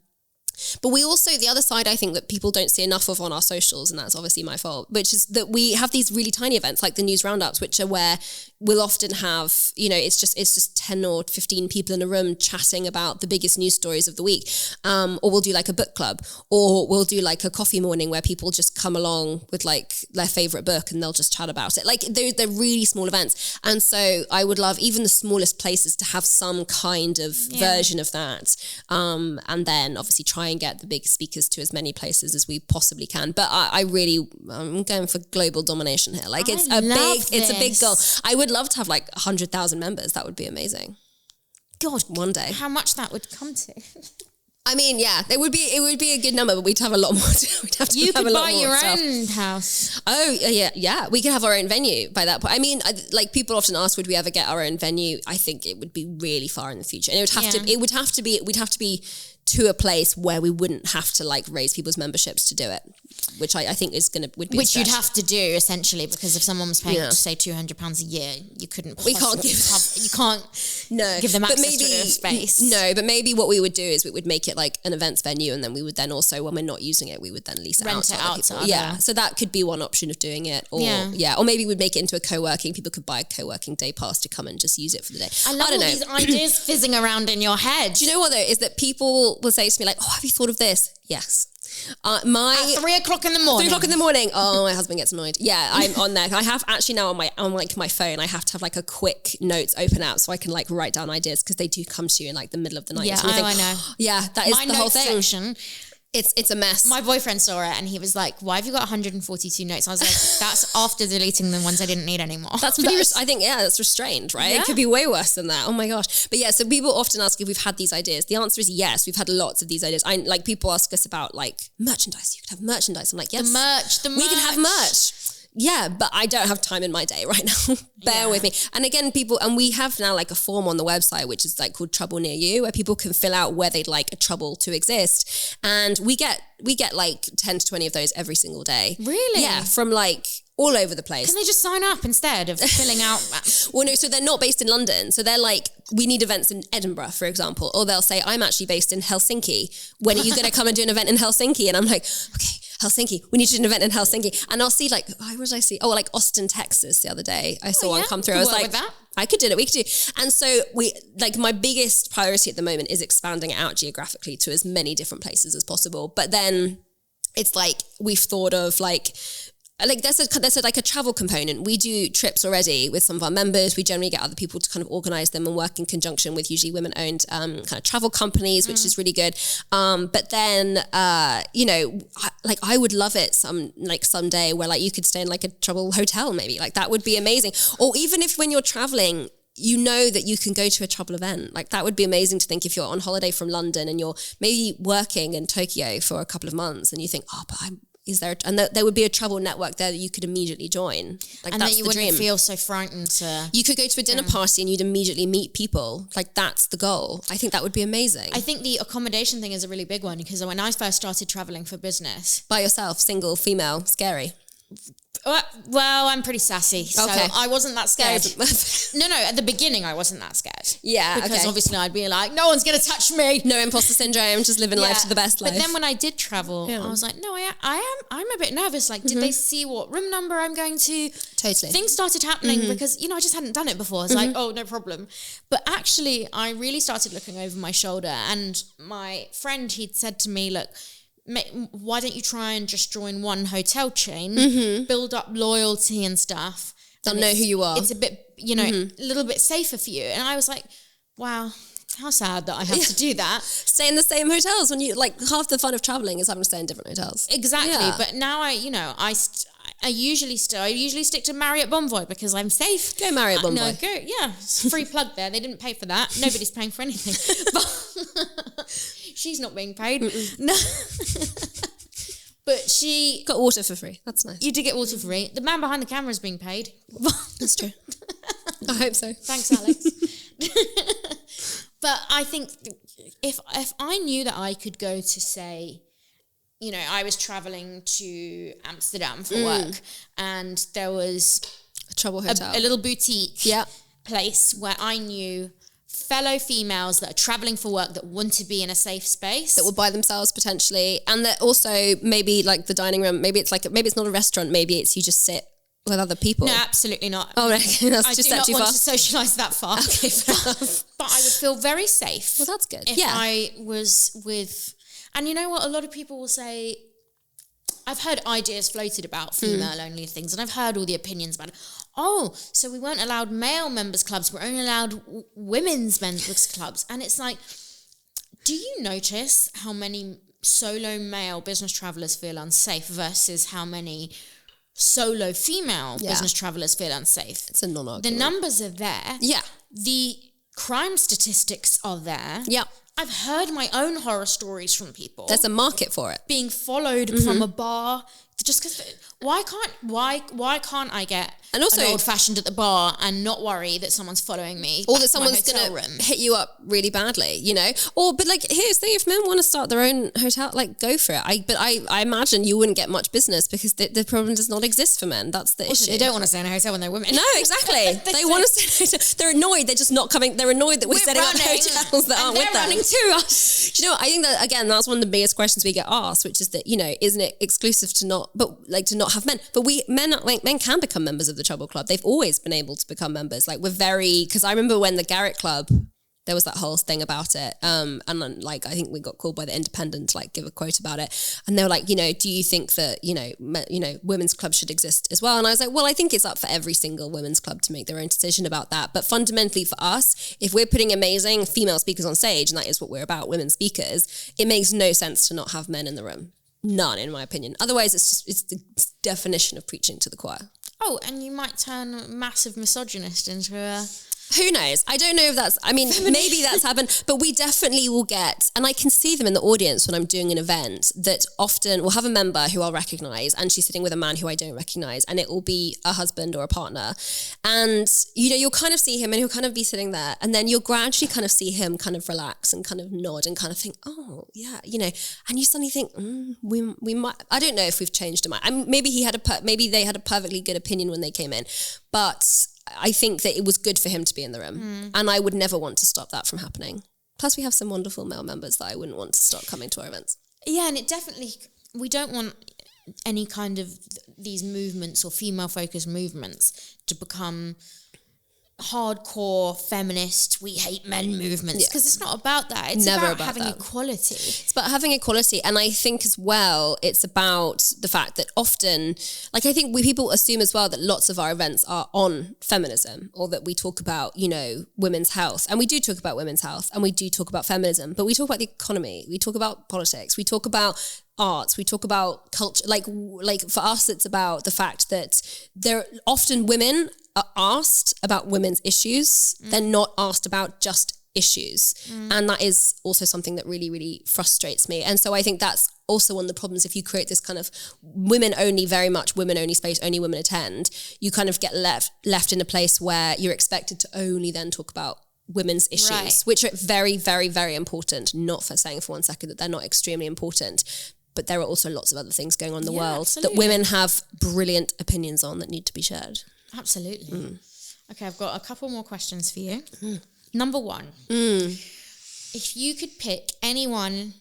Speaker 2: But we also, the other side, I think that people don't see enough of on our socials, and that's obviously my fault, which is that we have these really tiny events like the news roundups, which are where we'll often have, it's just 10 or 15 people in a room chatting about the biggest news stories of the week. Or we'll do like a book club, or we'll do like a coffee morning where people just come along with like their favorite book and they'll just chat about it. Like they're really small events. And so I would love even the smallest places to have some kind of version of that. And then obviously try and get the big speakers to as many places as we possibly can. But I'm going for global domination here. Like it's a big goal. I would love to have like 100,000 members. That would be amazing.
Speaker 1: God,
Speaker 2: one day.
Speaker 1: How much that would come to?
Speaker 2: I mean, yeah, it would be a good number, but we'd have a lot more.
Speaker 1: You could buy your own house.
Speaker 2: Oh, yeah. We could have our own venue by that point. I mean, like people often ask, would we ever get our own venue? I think it would be really far in the future, and we'd have to be to a place where we wouldn't have to like raise people's memberships to do it, which I think would be
Speaker 1: which you'd have to do essentially, because if someone was paying say £200 a year, you couldn't.
Speaker 2: We can't give
Speaker 1: give them access to a space.
Speaker 2: No, but maybe what we would do is we would make it like an events venue, and then we would then also, when we're not using it, we would then lease it out to other people. Yeah, so that could be one option of doing it, or or maybe we'd make it into a co-working. People could buy a co-working day pass to come and just use it for the day.
Speaker 1: I love all these ideas fizzing around in your head.
Speaker 2: Do you know what though? Is that people will say to me like, "Oh, have you thought of this?" Yes.
Speaker 1: At 3 o'clock in the morning.
Speaker 2: 3 o'clock in the morning. Oh, my husband gets annoyed. Yeah, I'm on there. I have actually now on my phone, I have to have like a quick notes open out so I can like write down ideas, because they do come to you in like the middle of the night.
Speaker 1: Yeah, I know.
Speaker 2: Yeah, that is
Speaker 1: my
Speaker 2: the whole thing.
Speaker 1: Section,
Speaker 2: it's a mess.
Speaker 1: My boyfriend saw it and he was like, why have you got 142 notes? I was like, that's after deleting the ones I didn't need anymore.
Speaker 2: That's pretty, I think, that's restrained, right? Yeah. It could be way worse than that. Oh my gosh. But yeah, so people often ask if we've had these ideas. The answer is yes, we've had lots of these ideas. Like people ask us about like merchandise. You could have merchandise. I'm like, yes.
Speaker 1: The merch.
Speaker 2: We can have merch. Yeah, but I don't have time in my day right now. Bear with me. And again, and we have now like a form on the website, which is like called Trouble Near You, where people can fill out where they'd like a trouble to exist. And we get like 10 to 20 of those every single day.
Speaker 1: Really?
Speaker 2: Yeah, from like all over the place.
Speaker 1: Can they just sign up instead of filling out?
Speaker 2: Well, no, so they're not based in London. So they're like, we need events in Edinburgh, for example. Or they'll say, I'm actually based in Helsinki. When are you going to come and do an event in Helsinki? And I'm like, okay, Helsinki. We need to do an event in Helsinki. And I'll see like, why would I see? Oh, like Austin, Texas the other day. I saw one come through. I was like, I could do it. We could do. And so my biggest priority at the moment is expanding it out geographically to as many different places as possible. But then it's like, we've thought of like there's a travel component. We do trips already with some of our members. We generally get other people to kind of organize them and work in conjunction with usually women-owned kind of travel companies, which is really good. But then, I would love it someday where like you could stay in like a travel hotel maybe. Like that would be amazing. Or even if when you're traveling, you know that you can go to a trouble event. Like that would be amazing to think if you're on holiday from London and you're maybe working in Tokyo for a couple of months and you think, there would be a trouble network there that you could immediately join. Like,
Speaker 1: and
Speaker 2: that's
Speaker 1: that you
Speaker 2: the
Speaker 1: wouldn't
Speaker 2: dream.
Speaker 1: feel so frightened to...
Speaker 2: You could go to a dinner party and you'd immediately meet people. Like that's the goal. I think that would be amazing.
Speaker 1: I think the accommodation thing is a really big one, because when I first started traveling for business...
Speaker 2: By yourself, single, female, scary.
Speaker 1: Well, I'm pretty sassy, so
Speaker 2: okay.
Speaker 1: I wasn't that scared. No, at the beginning I wasn't that scared.
Speaker 2: Yeah,
Speaker 1: because obviously I'd be like, no one's going to touch me.
Speaker 2: No imposter syndrome, just living life to the best life.
Speaker 1: But then when I did travel, I was like, no, I'm a bit nervous. Like, did they see what room number I'm going to?
Speaker 2: Totally.
Speaker 1: Things started happening because, I just hadn't done it before. I was like, oh, no problem. But actually, I really started looking over my shoulder, and my friend, he'd said to me, look, why don't you try and just join one hotel chain, build up loyalty and stuff.
Speaker 2: They'll know who you are.
Speaker 1: It's a bit, a little bit safer for you. And I was like, wow, how sad that I have to do that.
Speaker 2: Stay in the same hotels when you, like, half the fun of traveling is having to stay in different hotels.
Speaker 1: Exactly. Yeah. But now I usually stick to Marriott Bonvoy because I'm safe.
Speaker 2: Go Marriott Bonvoy.
Speaker 1: It's a free plug there. They didn't pay for that. Nobody's paying for anything. But she's not being paid. No. But she
Speaker 2: got water for free. That's nice.
Speaker 1: You did get water for free. The man behind the camera is being paid.
Speaker 2: That's true. I hope so.
Speaker 1: Thanks, Alex. But I think if I knew that I could go to, say, I was traveling to Amsterdam for work, and there was
Speaker 2: a trouble hotel,
Speaker 1: a little boutique place where I knew fellow females that are traveling for work that want to be in a safe space,
Speaker 2: that will by themselves potentially, and that also maybe like the dining room, maybe it's not a restaurant, maybe it's you just sit with other people.
Speaker 1: No, absolutely not.
Speaker 2: Oh, okay, that's
Speaker 1: I
Speaker 2: just
Speaker 1: do
Speaker 2: that
Speaker 1: not
Speaker 2: too
Speaker 1: want
Speaker 2: far.
Speaker 1: to socialise that far.
Speaker 2: Okay, fair enough.
Speaker 1: But I would feel very safe.
Speaker 2: Well, that's good.
Speaker 1: If I was with, and you know what? A lot of people will say, I've heard ideas floated about female-only things, and I've heard all the opinions about it. Oh, so we weren't allowed male members clubs, we're only allowed women's members clubs. And it's like, do you notice how many solo male business travellers feel unsafe versus how many solo female business travellers feel unsafe?
Speaker 2: It's a non-argument.
Speaker 1: The numbers are there.
Speaker 2: Yeah.
Speaker 1: The crime statistics are there.
Speaker 2: Yeah.
Speaker 1: I've heard my own horror stories from people.
Speaker 2: There's a market for it.
Speaker 1: Being followed from a bar just because. Why can't I get an old-fashioned at the bar and not worry that someone's following me,
Speaker 2: or that someone's going to hit you up really badly, But like, here's the thing: if men want to start their own hotel, like, go for it. I imagine you wouldn't get much business because the problem does not exist for men. That's the issue.
Speaker 1: They don't want to stay in a hotel when they're women.
Speaker 2: No, exactly. they want to stay in a hotel. They're annoyed. They're just not coming. They're annoyed that we're setting up hotels that aren't with them.
Speaker 1: They're running to us.
Speaker 2: Do you know what? I think that, again, that's one of the biggest questions we get asked, which is that, isn't it exclusive to not have men? But men can become members of the Trouble Club. They've always been able to become members. Like, because I remember when the Garrett Club, there was that whole thing about it. And then, like, I think we got called by the Independent to, like, give a quote about it. And they were like, do you think that, women's clubs should exist as well? And I was like, well, I think it's up for every single women's club to make their own decision about that. But fundamentally for us, if we're putting amazing female speakers on stage, and that is what we're about, women speakers, it makes no sense to not have men in the room. None, in my opinion. Otherwise, it's the definition of preaching to the choir.
Speaker 1: Oh, and you might turn a massive misogynist into a...
Speaker 2: Who knows? I don't know if that's... I mean, maybe that's happened, but we definitely will get... And I can see them in the audience when I'm doing an event that often... We'll have a member who I'll recognise, and she's sitting with a man who I don't recognise, and it will be a husband or a partner. And, you'll kind of see him, and he'll kind of be sitting there, and then you'll gradually kind of see him kind of relax and kind of nod and kind of think, oh, yeah, and you suddenly think, we might... I don't know if we've changed him. Maybe they had a perfectly good opinion when they came in, but... I think that it was good for him to be in the room, and I would never want to stop that from happening. Plus, we have some wonderful male members that I wouldn't want to stop coming to our events.
Speaker 1: Yeah, and it definitely, we don't want any kind of these movements or female-focused movements to become hardcore feminist, we hate men movements, because it's not about that. It's
Speaker 2: never
Speaker 1: about having equality.
Speaker 2: It's about having equality, and I think as well it's about the fact that often, like, I think people assume as well that lots of our events are on feminism, or that we talk about, women's health, and we do talk about women's health, and we do talk about feminism, but we talk about the economy, we talk about politics, we talk about arts, we talk about culture. Like for us, it's about the fact that there often women are asked about women's issues. They're not asked about just issues. And that is also something that really, really frustrates me. And so I think that's also one of the problems. If you create this kind of women only, very much women only space, only women attend, you kind of get left in a place where you're expected to only then talk about women's issues, which are very, very, very important. Not for saying for one second that they're not extremely important, but there are also lots of other things going on in the world that women have brilliant opinions on that need to be shared.
Speaker 1: Absolutely. Okay, I've got a couple more questions for you. Number one, if you could pick anyone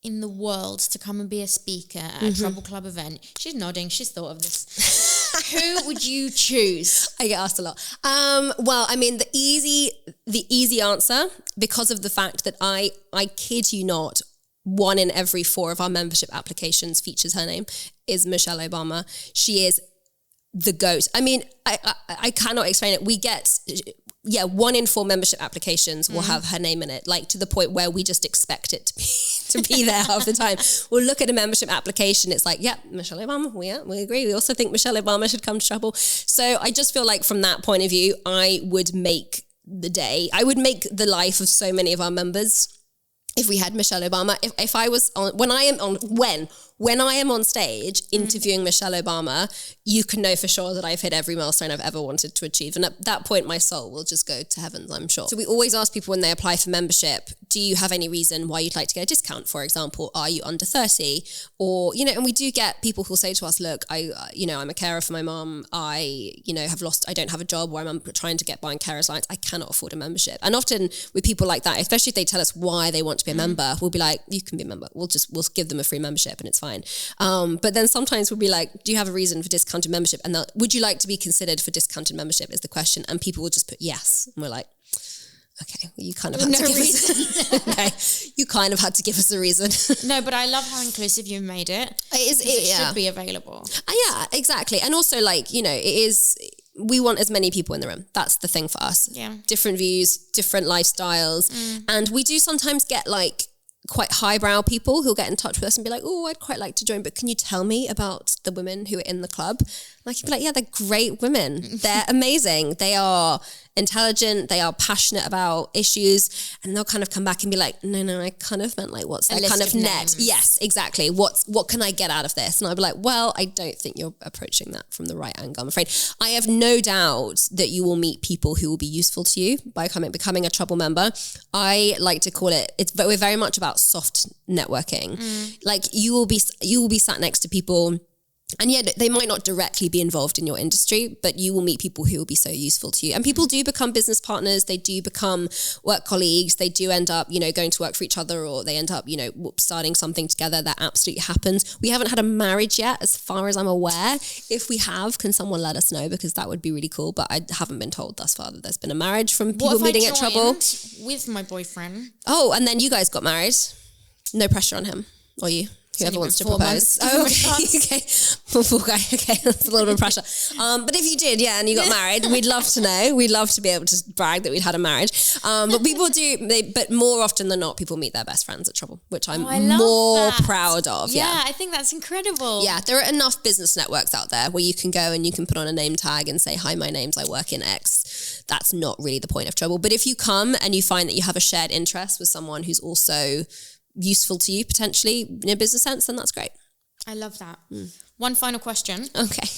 Speaker 1: in the world to come and be a speaker at a Trouble Club event, she's nodding, she's thought of this. Who would you choose?
Speaker 2: I get asked a lot. Well, I mean, the easy answer, because of the fact that I kid you not, 1 in every 4 of our membership applications features her name, is Michelle Obama. She is the GOAT. I mean, I cannot explain it. We get, 1 in 4 membership applications will have her name in it, like to the point where we just expect it to be there half the time. We'll look at a membership application. It's like, Michelle Obama. We agree. We also think Michelle Obama should come to Trouble. So I just feel like from that point of view, I would make the day. I would make the life of so many of our members if we had Michelle Obama. If I was on, when I am on stage interviewing Michelle Obama, you can know for sure that I've hit every milestone I've ever wanted to achieve. And at that point, my soul will just go to heavens, I'm sure. So we always ask people when they apply for membership, do you have any reason why you'd like to get a discount? For example, are you under 30? Or, and we do get people who'll say to us, look, I'm a carer for my mom. I don't have a job where I'm trying to get by on carer's allowance. I cannot afford a membership. And often with people like that, especially if they tell us why they want to be a member, we'll be like, you can be a member. We'll give them a free membership and it's fine. But then sometimes we'll be like, do you have a reason for discounted membership? And would you like to be considered for discounted membership is the question. And people will just put yes. And we're like, okay, well, you kind of had to give us okay. You kind of had to give us a reason.
Speaker 1: No, but I love how inclusive you made it. It should be available.
Speaker 2: Yeah, exactly. And also we want as many people in the room. That's the thing for us.
Speaker 1: Yeah.
Speaker 2: Different views, different lifestyles. And we do sometimes get quite highbrow people who'll get in touch with us and be like, oh, I'd quite like to join, but can you tell me about the women who are in the club? Like, you'd be like, yeah, they're great women. They're amazing. They are intelligent. They are passionate about issues. And they'll kind of come back and be like, no, I kind of meant what's their kind of net? Names. Yes, exactly. What can I get out of this? And I'll be like, well, I don't think you're approaching that from the right angle, I'm afraid. I have no doubt that you will meet people who will be useful to you by becoming a Trouble member. I like to call it, we're very much about soft networking. Like you will be sat next to people, and they might not directly be involved in your industry, but you will meet people who will be so useful to you. And people do become business partners. They do become work colleagues. They do end up, going to work for each other, or they end up, starting something together. That absolutely happens. We haven't had a marriage yet, as far as I'm aware. If we have, can someone let us know? Because that would be really cool. But I haven't been told thus far that there's been a marriage from people meeting at Trouble.
Speaker 1: With my boyfriend.
Speaker 2: Oh, and then you guys got married. No pressure on him or you. Whoever wants to propose. Oh, okay. Poor guy. Okay, that's a little bit of pressure. But if you did, and you got married, we'd love to know. We'd love to be able to brag that we'd had a marriage. But people but more often than not, people meet their best friends at Trouble, which I'm more proud of.
Speaker 1: Yeah, I think that's incredible.
Speaker 2: Yeah, there are enough business networks out there where you can go and you can put on a name tag and say, hi, my name's I work in X. That's not really the point of Trouble. But if you come and you find that you have a shared interest with someone who's also useful to you potentially in a business sense, then that's great.
Speaker 1: I love that. One final question.
Speaker 2: Okay.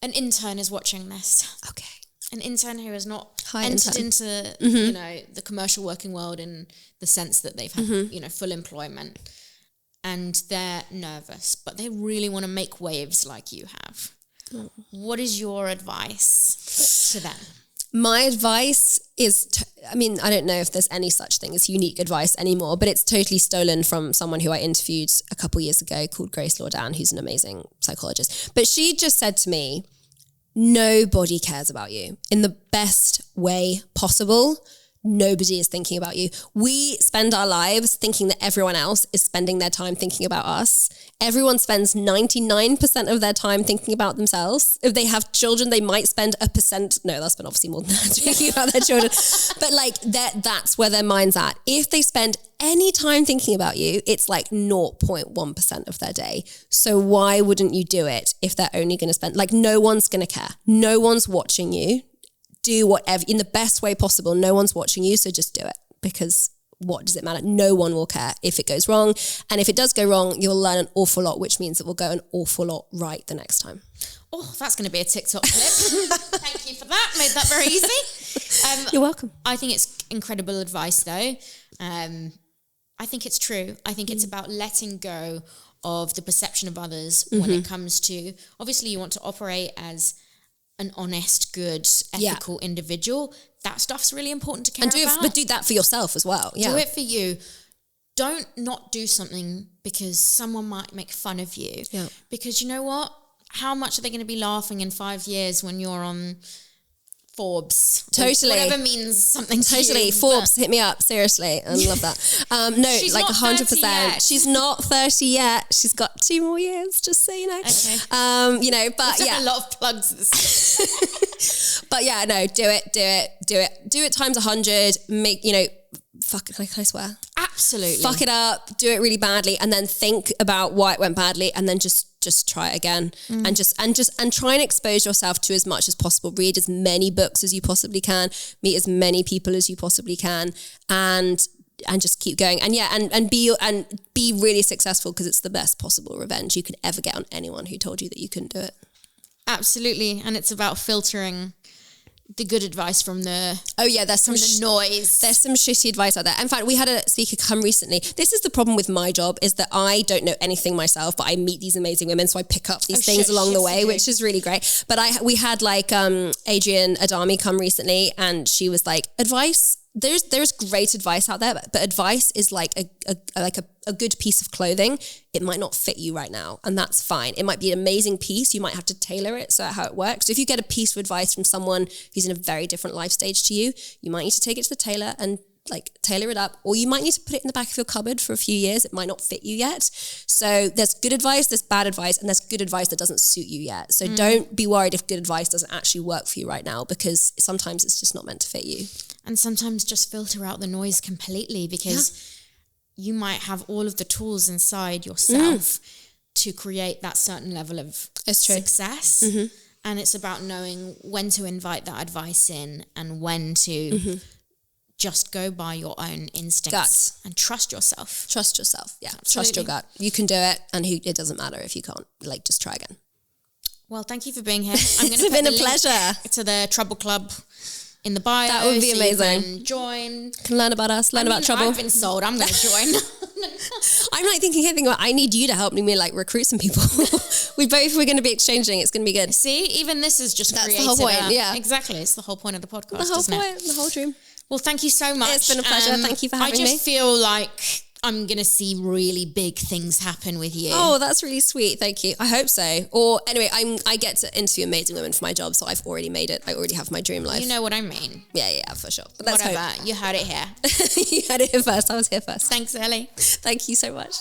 Speaker 1: An intern is watching this.
Speaker 2: Okay.
Speaker 1: An intern who has not
Speaker 2: entered
Speaker 1: into the commercial working world in the sense that they've had full employment, and they're nervous, but they really want to make waves like you have. What is your advice to them?
Speaker 2: My advice is, I don't know if there's any such thing as unique advice anymore, but it's totally stolen from someone who I interviewed a couple years ago called Grace Lordan, who's an amazing psychologist. But she just said to me, nobody cares about you in the best way possible. Nobody is thinking about you. We spend our lives thinking that everyone else is spending their time thinking about us. Everyone spends 99% of their time thinking about themselves. If they have children, they might spend 1%. No, they'll spend obviously more than that thinking about their children. But that's where their mind's at. If they spend any time thinking about you, it's 0.1% of their day. So why wouldn't you do it if they're only going to spend, no one's going to care. No one's watching you. Do whatever in the best way possible. No one's watching you, so just do it, because what does it matter? No one will care if it goes wrong. And if it does go wrong, you'll learn an awful lot, which means it will go an awful lot right the next time.
Speaker 1: Oh, that's going to be a TikTok clip. Thank you for that. Made that very easy.
Speaker 2: You're welcome.
Speaker 1: I think it's incredible advice, though. I think it's true. I think it's about letting go of the perception of others when it comes to, obviously you want to operate as an honest, good, ethical individual. That stuff's really important to care about.
Speaker 2: But do that for yourself as well. Yeah.
Speaker 1: Do it for you. Don't not do something because someone might make fun of you.
Speaker 2: Yeah.
Speaker 1: Because you know what? How much are they going to be laughing in 5 years when you're on Forbes.
Speaker 2: Totally.
Speaker 1: Whatever means something to
Speaker 2: Totally.
Speaker 1: you.
Speaker 2: Forbes, hit me up. Seriously. I love that. No,
Speaker 1: She's
Speaker 2: like
Speaker 1: not
Speaker 2: 100%.
Speaker 1: 30 yet.
Speaker 2: She's not 30 yet. She's got 2 more years, just so you know.
Speaker 1: Okay.
Speaker 2: You know, but
Speaker 1: Took
Speaker 2: yeah.
Speaker 1: a lot of plugs this
Speaker 2: But yeah, no, do it times 100. Make, you know, fuck, can I swear?
Speaker 1: Absolutely.
Speaker 2: Fuck it up, do it really badly, and then think about why it went badly, and then just try it again, and try and expose yourself to as much as possible. Read as many books as you possibly can, meet as many people as you possibly can, and just keep going. And yeah, and be really successful, because it's the best possible revenge you can ever get on anyone who told you that you couldn't do it.
Speaker 1: Absolutely. And it's about filtering the good advice from the
Speaker 2: there's some
Speaker 1: noise.
Speaker 2: There's some shitty advice out there. In fact, we had a speaker come recently. This is the problem with my job, is that I don't know anything myself, but I meet these amazing women, so I pick up these things along the way, which is really great. But we had like Adrian Adami come recently, and she was like, advice. There's great advice out there, but advice is like a good piece of clothing. It might not fit you right now, and that's fine. It might be an amazing piece. You might have to tailor it so how it works. So if you get a piece of advice from someone who's in a very different life stage to you, you might need to take it to the tailor and like tailor it up, or you might need to put it in the back of your cupboard for a few years. It might not fit you yet. So there's good advice, there's bad advice, and there's good advice that doesn't suit you yet. So don't be worried if good advice doesn't actually work for you right now, because sometimes it's just not meant to fit you.
Speaker 1: And sometimes just filter out the noise completely, because you might have all of the tools inside yourself to create that certain level of success. And it's about knowing when to invite that advice in and when to just go by your own instincts and trust yourself.
Speaker 2: Trust yourself. Yeah.
Speaker 1: Absolutely.
Speaker 2: Trust your gut. You can do it, and it doesn't matter if you can't. Like, just try again.
Speaker 1: Well, thank you for being here. I'm going to
Speaker 2: It's been a pleasure.
Speaker 1: To the Trouble Club in the bio.
Speaker 2: That would be amazing.
Speaker 1: You can join.
Speaker 2: Can learn about us, about trouble.
Speaker 1: I've been sold. I'm going to join.
Speaker 2: I'm like thinking about, I need you to help me like recruit some people. we're going to be exchanging. It's going to be good.
Speaker 1: See, even this is just
Speaker 2: That's
Speaker 1: created
Speaker 2: the whole point. Yeah,
Speaker 1: exactly. It's the whole point of the podcast.
Speaker 2: The whole
Speaker 1: isn't
Speaker 2: point.
Speaker 1: it?
Speaker 2: The whole dream.
Speaker 1: Well, thank you so much.
Speaker 2: It's been a pleasure. Thank you for having me.
Speaker 1: I just feel like I'm going to see really big things happen with you.
Speaker 2: Oh, that's really sweet. Thank you. I hope so. Or anyway, I get to interview amazing women for my job, so I've already made it. I already have my dream life.
Speaker 1: You know what I mean.
Speaker 2: Yeah, for sure. But that's
Speaker 1: whatever. You heard it here.
Speaker 2: You heard it here first. I was here first.
Speaker 1: Thanks, Ellie.
Speaker 2: Thank you so much.